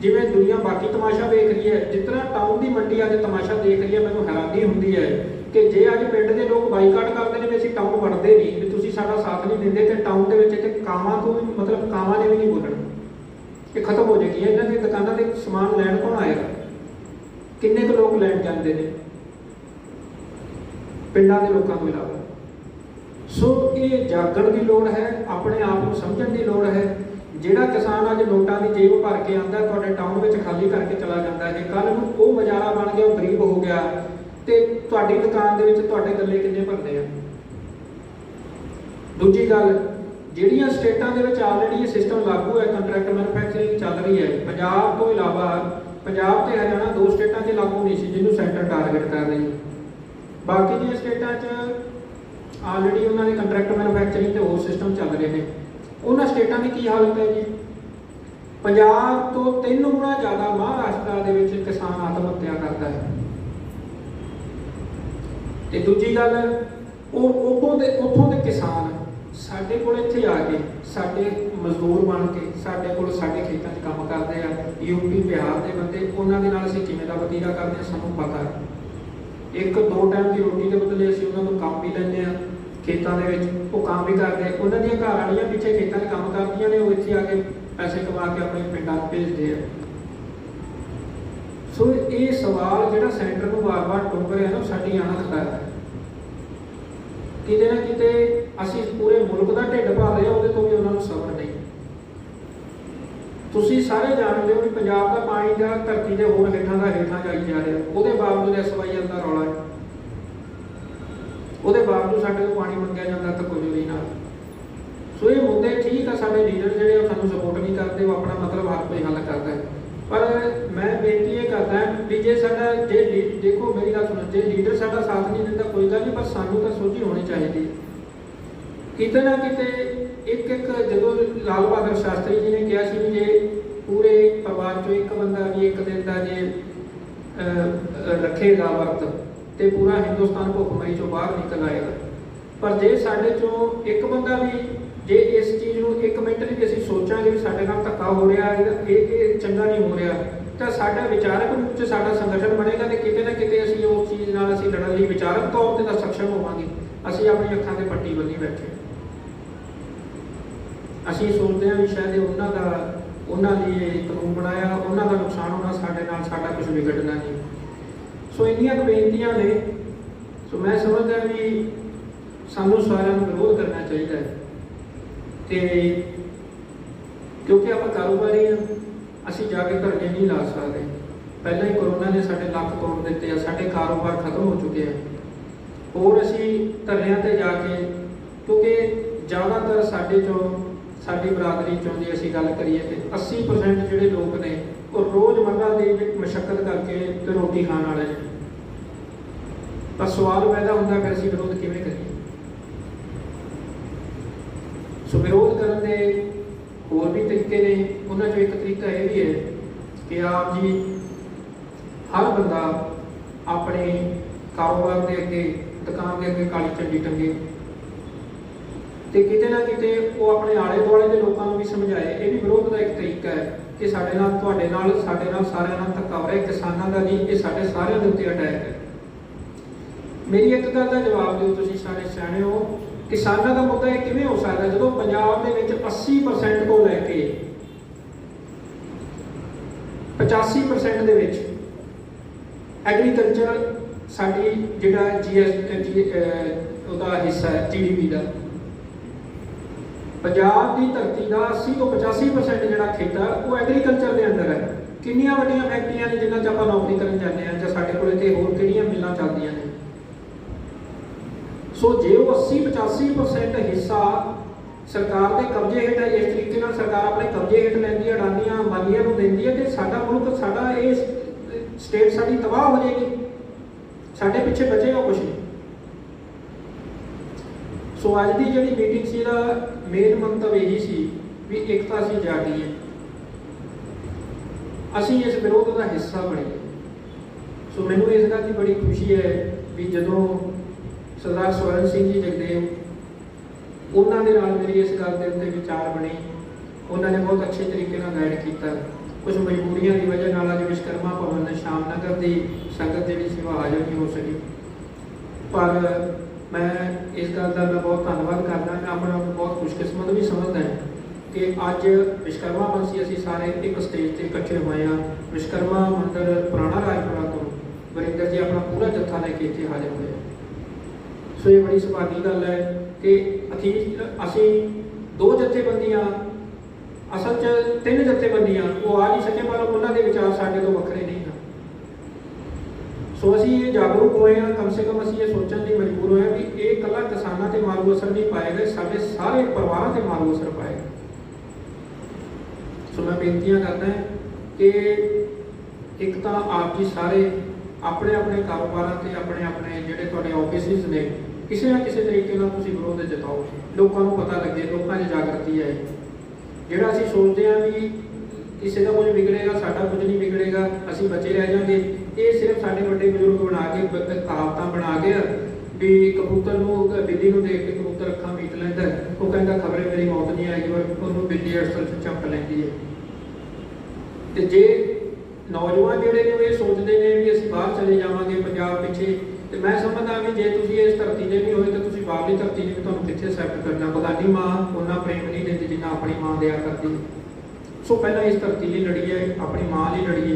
ਜਿਵੇਂ ਦੁਨੀਆ ਬਾਕੀ ਤਮਾਸ਼ਾ ਵੇਖ ਰਹੀ ਹੈ, ਜਿਸ ਤਰ੍ਹਾਂ ਟਾਊਨ ਦੀ ਮੰਡੀ ਅੱਜ ਤਮਾਸ਼ਾ ਦੇਖ ਰਹੀ ਹੈ, ਮੈਨੂੰ ਹੈਰਾਨੀ ਹੁੰਦੀ ਹੈ ਕਿ ਜੇ ਅੱਜ ਪਿੰਡ ਦੇ ਲੋਕ ਬਾਈਕਾਟ ਕਰਦੇ ਨੇ ਵੀ ਅਸੀਂ ਟਾਊਨ ਵੜਦੇ ਨਹੀਂ, ਵੀ ਤੁਸੀਂ ਸਾਡਾ ਸਾਥ ਨਹੀਂ ਦਿੰਦੇ, ਤੇ ਟਾਊਨ ਦੇ ਵਿੱਚ ਇੱਥੇ ਕਾਵਾਂ ਤੋਂ ਵੀ ਮਤਲਬ ਕਾਵਾਂ ਨੇ ਵੀ ਨਹੀਂ ਬੋਲਣਾ, ਇਹ ਖਤਮ ਹੋ ਜਾਏਗੀ। ਇਹਨਾਂ ਦੀਆਂ ਦੁਕਾਨਾਂ ਦੇ ਸਮਾਨ ਲੈਣ ਕੌਣ ਆਏਗਾ? ਕਿੰਨੇ ਕੁ ਲੋਕ ਲੈਣ ਜਾਂਦੇ ਨੇ ਪਿੰਡਾਂ ਦੇ ਲੋਕਾਂ ਤੋਂ ਇਲਾਵਾ। ਸੋ ਇਹ ਜਾਗਣ ਦੀ ਲੋੜ ਹੈ, ਆਪਣੇ ਆਪ ਨੂੰ ਸਮਝਣ ਦੀ ਲੋੜ ਹੈ। ਜਿਹੜਾ ਕਿਸਾਨ ਅੱਜ ਨੋਟਾਂ ਦੀ ਜੇਬ ਭਰ ਕੇ ਆਉਂਦਾ, ਤੁਹਾਡੇ ਟਾਊਨ ਵਿੱਚ ਖਾਲੀ ਕਰਕੇ ਚਲਾ ਜਾਂਦਾ ਹੈ, ਕੱਲ੍ਹ ਨੂੰ ਉਹ ਮਜ਼ਾਰਾ ਬਣ ਗਿਆ, ਉਹ ਗਰੀਬ ਹੋ ਗਿਆ, ਤੇ ਤੁਹਾਡੀ ਦੁਕਾਨ ਦੇ ਵਿੱਚ ਤੁਹਾਡੇ ਗੱਲੇ ਕਿੰਨੇ ਭਰਦੇ ਆ। ਦੂਜੀ ਗੱਲ, ਜਿਹੜੀਆਂ ਸਟੇਟਾਂ ਦੇ ਵਿੱਚ ਆਲਰੇਡੀ ਇਹ ਸਿਸਟਮ ਲਾਗੂ ਹੈ, ਕੰਟਰੈਕਟ ਮੈਨੂਫੈਕਚਰਿੰਗ ਚੱਲ ਰਹੀ ਹੈ, ਪੰਜਾਬ ਤੋਂ ਇਲਾਵਾ ਪੰਜਾਬ ਤੇ ਹਰਿਆਣਾ 2 ਸਟੇਟਾਂ 'ਚ ਲਾਗੂ ਨਹੀਂ ਸੀ, ਜਿਹਨੂੰ ਸੈਂਟਰ ਟਾਰਗੇਟ ਕਰ ਰਹੀ ਹੈ। ਬਾਕੀ ਦੀਆਂ ਸਟੇਟਾਂ 'ਚ ਆਲਰੇਡੀ ਉਹਨਾਂ ਦੇ ਕੰਟਰੈਕਟ ਮੈਨੂਫੈਕਚਰਿੰਗ ਤੇ ਹੋਰ ਸਿਸਟਮ ਚੱਲ ਰਹੇ ਨੇ। ਉਹਨਾਂ ਸਟੇਟਾਂ ਦੀ ਕੀ ਹਾਲਤ ਹੈ ਜੀ? ਪੰਜਾਬ ਤੋਂ 3 ਗੁਣਾ ਜ਼ਿਆਦਾ ਮਹਾਰਾਸ਼ਟਰ ਦੇ ਵਿੱਚ ਕਿਸਾਨ ਆਤਮ ਹੱਤਿਆ ਕਰਦਾ ਹੈ। ਤੇ ਦੂਜੀ ਗੱਲ, ਉਹ ਉੱਥੋਂ ਦੇ ਕਿਸਾਨ ਸਾਡੇ ਕੋਲ ਇੱਥੇ ਆ ਕੇ, ਸਾਡੇ ਮਜ਼ਦੂਰ ਬਣ ਕੇ ਸਾਡੇ ਕੋਲ ਸਾਡੇ ਖੇਤਾਂ 'ਚ ਕੰਮ ਕਰਦੇ ਆ। ਯੂਪੀ ਬਿਹਾਰ ਦੇ ਬੰਦੇ, ਉਹਨਾਂ ਦੇ ਨਾਲ ਅਸੀਂ ਕਿਵੇਂ ਦਾ ਵਤੀਰਾ ਕਰਦੇ ਹਾਂ ਸਾਨੂੰ ਪਤਾ ਹੈ। 1-2 ਟਾਈਮ ਦੀ ਰੋਟੀ ਦੇ ਬਦਲੇ ਅਸੀਂ ਉਹਨਾਂ ਨੂੰ ਕੰਮ ਵੀ ਲੈਂਦੇ ਹਾਂ ਖੇਤਾਂ ਦੇ ਵਿੱਚ, ਉਹ ਕੰਮ ਵੀ ਕਰਦੇ। ਉਹਨਾਂ ਦੀਆਂ ਘਰ ਵਾਲੀਆਂ ਪਿੱਛੇ ਖੇਤਾਂ 'ਚ ਕੰਮ ਕਰਦੀਆਂ ਨੇ, ਉਹ ਇੱਥੇ ਆ ਕੇ ਪੈਸੇ ਕਮਾ ਕੇ ਆਪਣੇ ਪਿੰਡਾਂ 'ਚ ਭੇਜਦੇ ਆ। ਸੋ ਇਹ ਸਵਾਲ ਜਿਹੜਾ ਸੈਂਟਰ ਨੂੰ ਵਾਰ-ਵਾਰ ਟੁੰਬ ਰਿਹਾ ਨਾ, ਸਾਡੀ ਅਣਖ ਦਾ ਹੈ। ਕਿਤੇ ਨਾ ਕਿਤੇ ਅਸੀਂ ਪੂਰੇ ਮੁਲਕ ਦਾ ਢਿੱਡ ਭਰ ਰਹੇ ਹਾਂ, ਉਹਦੇ ਤੋਂ ਵੀ ਉਹਨਾਂ ਨੂੰ ਸਬਰ ਨਹੀਂ। ਤੁਸੀਂ ਸਾਰੇ ਜਾਣਦੇ ਹੋ ਵੀ ਪੰਜਾਬ ਦਾ ਪਾਣੀ ਦਾ ਧਰਤੀ ਦੇ ਹੋਰ ਹੇਠਾਂ ਜਾਈ ਜਾ ਰਿਹਾ, ਉਹਦੇ ਬਾਵਜੂਦ SYL ਦਾ ਰੌਲਾ ਹੈ। ਉਹਦੇ ਬਾਵਜੂਦ ਸਾਡੇ ਤੋਂ ਪਾਣੀ ਮੰਗਿਆ ਜਾਂਦਾ ਤਕੋਜੋਰੀ ਨਾਲ। ਸੋ ਇਹ ਮੁੱਦੇ ਠੀਕ ਆ, ਸਾਡੇ ਲੀਡਰ ਜਿਹੜੇ ਉਹ ਸਾਨੂੰ ਸਪੋਰਟ ਨਹੀਂ ਕਰਦੇ, ਉਹ ਆਪਣਾ ਮਤਲਬ ਹਰ ਕੋਈ ਹੱਲ ਕਰਦਾ ਹੈ। ਪਰ ਮੈਂ ਬੇਨਤੀ ਇਹ ਕਰਦਾ ਵੀ ਜੇ ਦੇਖੋ ਮੇਰੀ ਗੱਲ ਸੁਣੋ, ਜੇ ਲੀਡਰ ਸਾਡਾ ਸਾਥ ਨਹੀਂ ਦਿੰਦਾ ਕੋਈ ਗੱਲ ਨਹੀਂ, ਪਰ ਸਾਨੂੰ ਤਾਂ ਸੋਝੀ ਹੋਣੀ ਚਾਹੀਦੀ। ਕਿਤੇ ਨਾ ਕਿਤੇ ਇੱਕ ਜਦੋਂ ਲਾਲ ਬਹਾਦਰ ਸ਼ਾਸਤਰੀ ਜੀ ਨੇ ਕਿਹਾ ਸੀ ਵੀ ਜੇ ਪੂਰੇ ਪਰਿਵਾਰ ਚੋਂ ਇੱਕ ਬੰਦਾ ਵੀ ਇੱਕ ਦਿਨ ਦਾ ਜੇ ਰੱਖੇਗਾ ਵਰਤ, ਤੇ ਪੂਰਾ ਹਿੰਦੁਸਤਾਨ ਭੁੱਖਮਰੀ ਚੋਂ ਬਾਹਰ ਨਿਕਲ ਆਏਗਾ। ਪਰ ਜੇ ਸਾਡੇ ਚੋਂ ਇੱਕ ਬੰਦਾ ਵੀ ਜੇ ਇਸ ਚੀਜ਼ ਨੂੰ 1 ਮਿੰਟ ਲਈ ਅਸੀਂ ਸੋਚਾਂਗੇ ਵੀ ਸਾਡੇ ਨਾਲ ਧੱਕਾ ਹੋ ਰਿਹਾ, ਇਹ ਚੰਗਾ ਨਹੀਂ ਹੋ ਰਿਹਾ, ਤਾਂ ਸਾਡਾ ਵਿਚਾਰਕ ਰੂਪ 'ਚ ਸਾਡਾ ਸੰਗਠਨ ਬਣੇਗਾ, ਤੇ ਕਿਤੇ ਨਾ ਕਿਤੇ ਅਸੀਂ ਉਸ ਚੀਜ਼ ਨਾਲ ਅਸੀਂ ਲੜਨ ਲਈ ਵਿਚਾਰਕ ਤੌਰ 'ਤੇ ਤਾਂ ਸક્ષਮ ਹੋਵਾਂਗੇ। ਅਸੀਂ ਆਪਣੀ ਅੱਖਾਂ 'ਤੇ ਪੱਟੀ ਬੰਨੀ ਬੈਠੇ, ਅਸੀਂ ਸੋਚਦੇ ਹਾਂ ਵੀ ਸ਼ਾਇਦ ਉਹਨਾਂ ਲਈ ਕਾਨੂੰਨ ਬਣਾਇਆ, ਉਹਨਾਂ ਦਾ ਨੁਕਸਾਨ ਹੋਣਾ, ਸਾਡੇ ਨਾਲ ਸਾਡਾ ਕੁਝ ਵਿਗੜਨਾ ਨਹੀਂ। ਸੋ ਇੰਨੀਆਂ ਕੁ ਬੇਨਤੀਆਂ ਨੇ। ਸੋ ਮੈਂ ਸਮਝਦਾ ਵੀ ਸਾਨੂੰ ਸਾਰਿਆਂ ਨੂੰ ਵਿਰੋਧ ਕਰਨਾ ਚਾਹੀਦਾ ਹੈ, ਤੇ ਕਿਉਂਕਿ ਆਪਾਂ ਕਾਰੋਬਾਰੀ ਹਾਂ, ਅਸੀਂ ਜਾ ਕੇ ਧਰਨੇ ਨਹੀਂ ਲਾ ਸਕਦੇ। ਪਹਿਲਾਂ ਹੀ ਕਰੋਨਾ ਨੇ ਸਾਡੇ ਲੱਕ ਤੋੜ ਦਿੱਤੇ ਆ, ਸਾਡੇ ਕਾਰੋਬਾਰ ਖਤਮ ਹੋ ਚੁੱਕੇ ਆ। ਹੋਰ ਅਸੀਂ ਧਰਨਿਆਂ 'ਤੇ ਜਾ ਕੇ, ਕਿਉਂਕਿ ਜ਼ਿਆਦਾਤਰ ਸਾਡੀ ਬਰਾਦਰੀ ਚੋਂ ਜੇ ਅਸੀਂ ਗੱਲ ਕਰੀਏ ਕਿ 80% ਜਿਹੜੇ ਲੋਕ ਨੇ ਉਹ ਰੋਜ਼ਮਰਰਾ ਦੀ ਮਸ਼ੱਕਤ ਕਰਕੇ ਤੇ ਰੋਟੀ ਖਾਣ ਵਾਲੇ ਨੇ। पर सवाल पैदा होता फिर असीं विरोध किवें करिए। सो विरोध करने के होर भी तरीके ने, उन्हां चों एक तरीका यह भी है कि आप जी हर बंदा अपने कारोबार के अगे, दुकान के अगे काली झंडी टंगे तो किते ना किते वो अपने आले दुआले के लोगों को भी समझाए। ये भी विरोध का एक तरीका है कि साडे नाल, तुहाडे नाल, साडे नाल, सारिआं नाल धक्का हो रहा है, किसानां दा नहीं, ये साडे सारिआं दे उत्ते अटैक है। मेरी एक गल का जवाब दिओ, तुसीं सारे सियाणे हो, किसानां दा मुद्दा ये किवें हो सकदा जदों पंजाब दे विच 80% को लैके 85% दे विच एग्रीकल्चर साडी जिहड़ा ਉਹਦਾ हिस्सा है GDP का, पंजाब की धरती का 80 तो 85% जिहड़ा खेता वो एग्रीकल्चर के अंदर है। किन्नियां वड्डियां फैक्ट्रियां ने जिन्हां 'च आपां नौकरी करन जांदे हां जां साडे कोल इत्थे होर किहड़ियां मिल्लां चलदियां ने। सो जे वो 80-85% हिस्सा सरकार के कब्जे हेठ है, इस तरीके नाल सरकार अपने कब्जे हेठ लैंदी है, अडानियां अंबानियां नूं दिंदी है, तो साडा मुल्क, साडा ये स्टेट साडी तबाह हो जाएगी, साडे पिछे बचेगा कुछ नहीं। सो अज की जी मीटिंग सी दा मेन मंतव यही सी भी एक तो असीं जागीए, असीं इस विरोध का हिस्सा बणीए। सो मैनूं इस गल की बड़ी खुशी है भी जदों सरदार स्वर्ण सिंह जी जगदेव उन्होंने मेरी इस गल के उत्ते विचार बने, उन्होंने बहुत अच्छे तरीके नाल गाइड किया। कुछ मजबूरियों की वजह नाल अज विश्वकर्मा भवन शामनगर की संगत जी सेवा हाजिर नहीं हो सकी, पर मैं इस गल का मैं बहुत धन्यवाद करदा, मैं अपने आप को बहुत खुशकिस्मत भी समझदा कि अज विश्वकर्मा वंशी असीं सारे एक स्टेज से इकट्ठे हुए हैं। विश्वकर्मा मंदिर पुराना राजपुरा तो वरिंदर जी अपना पूरा जत्था लेके इत्थे हाजिर होए। सो ये बड़ी सुभागी गल है कि असीं 2 जथेबंदियां, असल च 3 जथेबंदियां वो आ नहीं सके, पर उन्होंने विचार साडे तो वखरे नहीं हैं। सो असीं ये जागरूक होए हैं, कम से कम असीं ये सोचण लई मजबूर होए भी ये कला किसानां ते मारू असर नहीं पाएगा, साडे सारे परिवारां ते मारू असर पाएगा। सो मैं बेनतियां करदा कि एक तो आप जी सारे अपने अपने कारोबारां ते अपने अपने जिहड़े तुहाडे ऑफिसिस ने किसी ना किसी तरीके नाल तुसीं विरोध जताओ, लोकां नूं पता लगे, लोकां 'च जागृति है। जिहड़ा असीं सोचदे हां भी किसी का कुछ बिगड़ेगा, साडा कुछ नहीं बिगड़ेगा, असीं बचे रह जाएंगे, ये सिर्फ साडे वड्डे बजुर्ग बना के कहावतां बना के भी कबूतर नूं बिल्ली नूं देख के कबूतर अखां मीट लैंदा, वो कहंदा खबरे मेरी मौत नहीं आएगी, पर उहनूं बिल्ली असल च झपट लैंदी है। ते जे नौजवान जिहड़े ने ये सोचते हैं भी असीं बाहर चले जावांगे, पंजाब पिछे, तो मैं समझदा भी जे तुसीं इस धरती ते नहीं होए तो तुसीं बाहरली धरती ने भी तुहानूं कित्थे सैट करना। बगानी माँ उन्ना प्रेम नहीं देती जिन्ना अपनी माँ दिया करती। सो पहला इस धरती लिए लड़िए, अपनी माँ लिए लड़िए,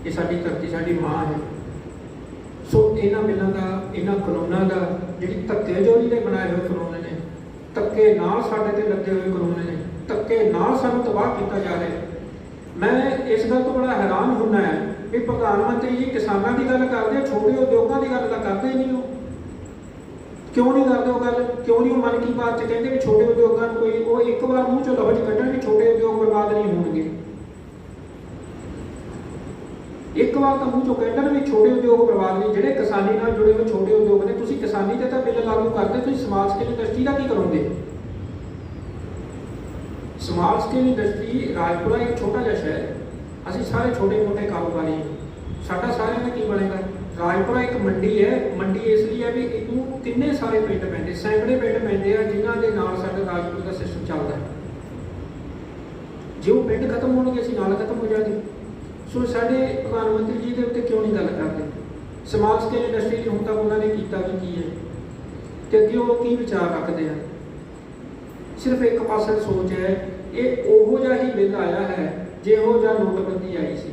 ये साडी धरती साडी माँ है। सो इन्हां बिल्लां दा, इन्हां कानूनां दा जिहड़ी धक्केजोरी दे बनाए हुए कानून ने, धक्के नाल साडे ते लगे हुए कानून ने, धक्के नाल सानूं तबाह कीता जा रहा है। मैं इस गल तो बड़ा हैरान होना है कि प्रधानमंत्री जी किसानों की गल करते, छोटे उद्योगों की गल तो करते ही नहीं। क्यों नहीं करते वो गल? क्यों नहीं मन की बात कहते भी छोटे उद्योगों को कोई वो एक बार मूँह चो लफज कढ़न भी छोटे उद्योग बर्बाद नहीं होंगे। एक बार तो मूँह चो कढ़न भी छोटे उद्योग बर्बाद नहीं, जिहड़े किसानी नाल जुड़े हुए छोटे उद्योग ने, तुसीं किसानी ते तां बिल लागू करदे, तुसीं स्मॉल स्केल इंडस्ट्री का की करोगे? स्मॉल स्केल इंडस्ट्री राजपुरा एक छोटा जिहा शहर है, असीं सारे छोटे मोटे कारोबारी हैं, साडा सारिਆਂ ਦਾ की बनेगा? राजपुरा एक मंडी है, मंडी इसलिए है भी इतों किन्ने सारे पिंड पैंदे, सैकड़े पिंड पैंदे आ जिन्हां दे नाल साडा राजपुर का सिस्टम चलदा है। जे वो पिंड खत्म होणगे असीं नाल खत्म हो जाएंगे। सो साडे प्रधानमंत्री जी दे उत्ते क्यों नहीं गल करदे? स्मॉल स्केल इंडस्ट्री हुण तक उन्होंने कीता भी की है ते अगे वो की विचार रखते हैं? सिर्फ एक पासे सोच है। ये ओहो जिहा ही बिल आया है जिहो जिहा नोटबंदी आई सी।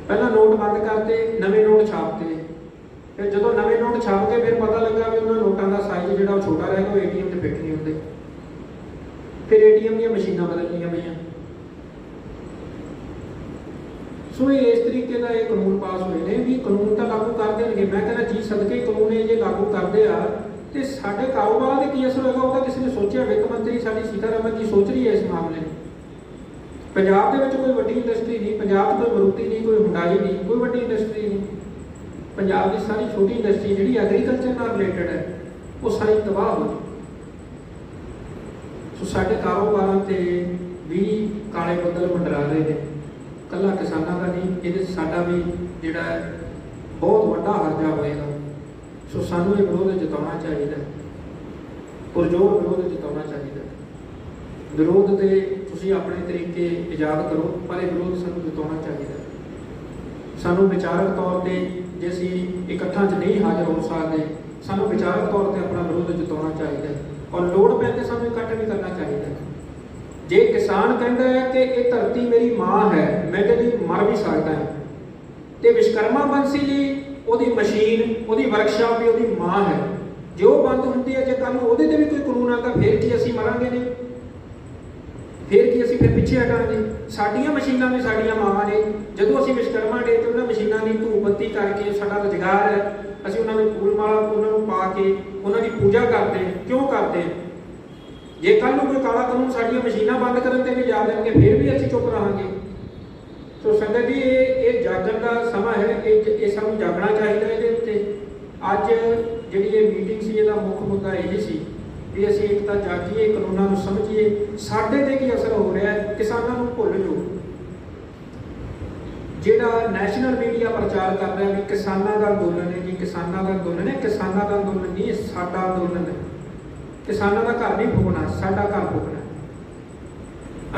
पहला नोट बंद करते, नवे नोट छापते, फिर जो नवे नोट छाप के फिर पता लगा भी उन्होंने नोटों का साइज जो छोटा रह गया, ATM से फिट नहीं होंगे, फिर ATM दी मशीनां बदलनियां पईयां। सो ये इस तरीके का ये कानून पास हुए हैं भी कानून तो लागू कर देंगे। मैं कहना जी सदके कानून ये लागू करते आ तो साढ़े कारोबार के की असर होगा, वो किसी ने सोचा? वित्त मंत्री साडी सीतारमन जी सोच रही है इस मामले में। पंजाब के कोई वड्डी इंडस्ट्री नहीं, पंजाब कोई मरुति नहीं, कोई हुंडाई नहीं, कोई वड्डी इंडस्ट्री नहीं, पंजाब की सारी छोटी इंडस्ट्री जी एग्रीकल्चर नाल रिलेटेड है वो सारी तबाह हो गई। सो साडे कारोबारां ते भी काले बदल मंडरा रहे हैं, कल्ला किसानां का नहीं, ये साडा भी जिहड़ा है बहुत वड्डा हर्जा होएगा। सो सानू ये विरोध जताउणा चाहिए, पुरजोर विरोध जताउणा चाहिए। विरोध के तुसीं अपने तरीके इजाद करो, पर यह विरोध सानू जताउणा चाहिए। सानू विचारक तौर पर जे असीं इकट्ठां च नहीं हाज़र हो सकते, सानू विचारक तौर पर अपना विरोध जताउणा चाहिए और लोड़ पैंदे सानू इकट्ठ भी करना चाहिए। जे किसान कहता है कि ये धरती मेरी माँ है, मैं कहते लिए मर भी सकता है, तो विश्वकर्मा बंसी जी ਉਹਦੀ मशीन ਉਹਦੀ वर्कशॉप भी ਉਹਦੀ माँ है, जो बंद होती है, जो कल ਉਹਦੇ ਤੇ भी कोई कानून आता फिर की ਅਸੀਂ मरांगे नहीं, फिर की ਅਸੀਂ फिर पिछे हटांगे। साडियां मशीनां भी साडियां मावां ने, ਜਦੋਂ ਅਸੀਂ विश्वकर्मा डे ਤੇ ਉਹਨਾਂ ਮਸ਼ੀਨਾਂ ਦੀ ਧੂਪ ਬੱਤੀ ਕਰਕੇ ਸਾਡਾ ਰੁਜ਼ਗਾਰ है, ਅਸੀਂ ਉਹਨਾਂ ਨੂੰ ਫੂਲ ਮਾਲਾ ਉਹਨਾਂ ਨੂੰ ਪਾ ਕੇ ਉਹਨਾਂ ਦੀ ਪੂਜਾ ਕਰਦੇ ਹਾਂ। क्यों करते हैं? जे कल कोई काला कानून साडियां मशीनां बंद करन ते भी जा देंगे, फिर भी ਅਸੀਂ चुप रहांगे। तो संगत जी ये जागण का समा है, ये सानू जागना चाहिए। ये उत्ते अज जिहड़ी ये मीटिंग सी, इहदा मुख मुद्दा यही सी भी असीं एक तां जागीए, कानूनां नूं समझीए, साडे ते की असर हो रहा है, किसानां नूं भुल जाओ। जिहड़ा नैशनल मीडिया प्रचार कर रहा है भी किसानां दा अंदोलन है जी, किसानां दा अंदोलन है, किसानां दा अंदोलन नहीं, साडा अंदोलन है। किसानां दा घर नहीं फूकना, साडा घर फूकना,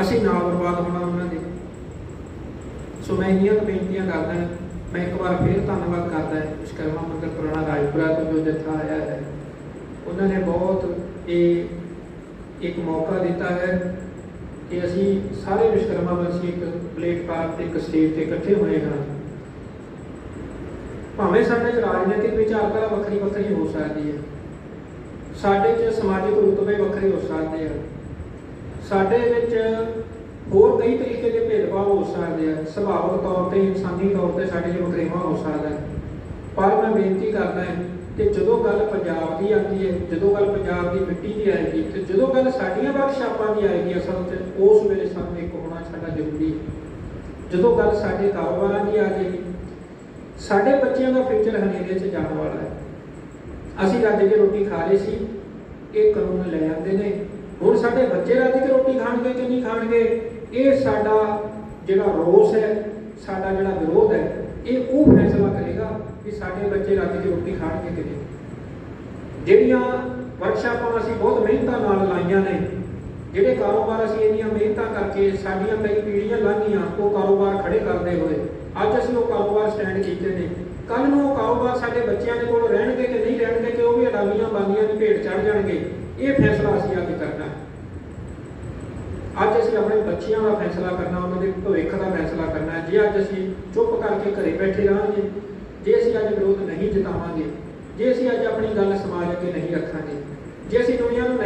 असीं नाल बर्बाद होना उन्हां दे। सो मैं इन्नियां बेनतियां करदा, मैं एक बार फिर धन्नवाद करदा है विश्वकर्मा मंदिर पुराना राजपुरा तो जो जत्था आया है, उन्होंने बहुत एक मौका दिता है कि असी सारे विश्वकर्मा वंशी एक प्लेटफार्म पर एक स्टेज पर इकट्ठे होए हैं। भावें साडे राजनीतिक विचारधारा वक्री वक्री हो सकती है, साडे च समाजिक रुतबे वक्रे हो सकते हैं, साडे विच होर कई तरीके के भेदभाव हो सकते हैं, सुभाविक तौर पर इंसानी तौर पर साडे च वखरेवा हो सकता है। पर मैं बेनती करदा है कि जदों गल पंजाब की आती है, जदों गल पंजाब की मिट्टी की आएगी, तो जदों गल साडियां वर्कशापां की आएगी, असल में उस वेले सानूं एक होना साडा जरूरी है। जदों गल साडे कारोबारां की आ जाएगी, साडे बच्चों का फ्यूचर हनेरे च जाने वाला है। असीं रज के रोटी खा रहे सी, ये कानून ले आते हैं, हुण साडे बच्चे रज के रोटी खाणगे कि नहीं खाणगे, ये साडा जिहड़ा रोस है, साडा जिहड़ा विरोध है, ये वो फैसला करेगा कि साडे बच्चे रज के रोटी खाणगे कि नहीं। जिहड़ियां वर्कशापां असीं बहुत मेहनतां नाल लाईआं ने, जिहड़े कारोबार असीं इन्नियां मेहनतां करके साडीआं कई पीढ़ियां लंघीआं, वो कारोबार खड़े करदे होए अज असीं वो कारोबार स्टैंड कीते ने। कल नूं वो कारोबार साडे बच्चिआं दे कोल रहणगे कि नहीं रहणगे, कि वो भी अडामीआं बांदियां दी भेट चढ़ जाणगे, ये फैसला असीं अज करना है। अज असीं अपने बच्चियां का फैसला करना, उन्होंने भविख का फैसला करना है। जे अज असीं चुप करके घरे बैठे रहांगे, जे असीं अज विरोध नहीं जतावांगे, जे असीं अज अपनी गल समाज अगे नहीं रखांगे, जे असीं दुनिया नूं नहीं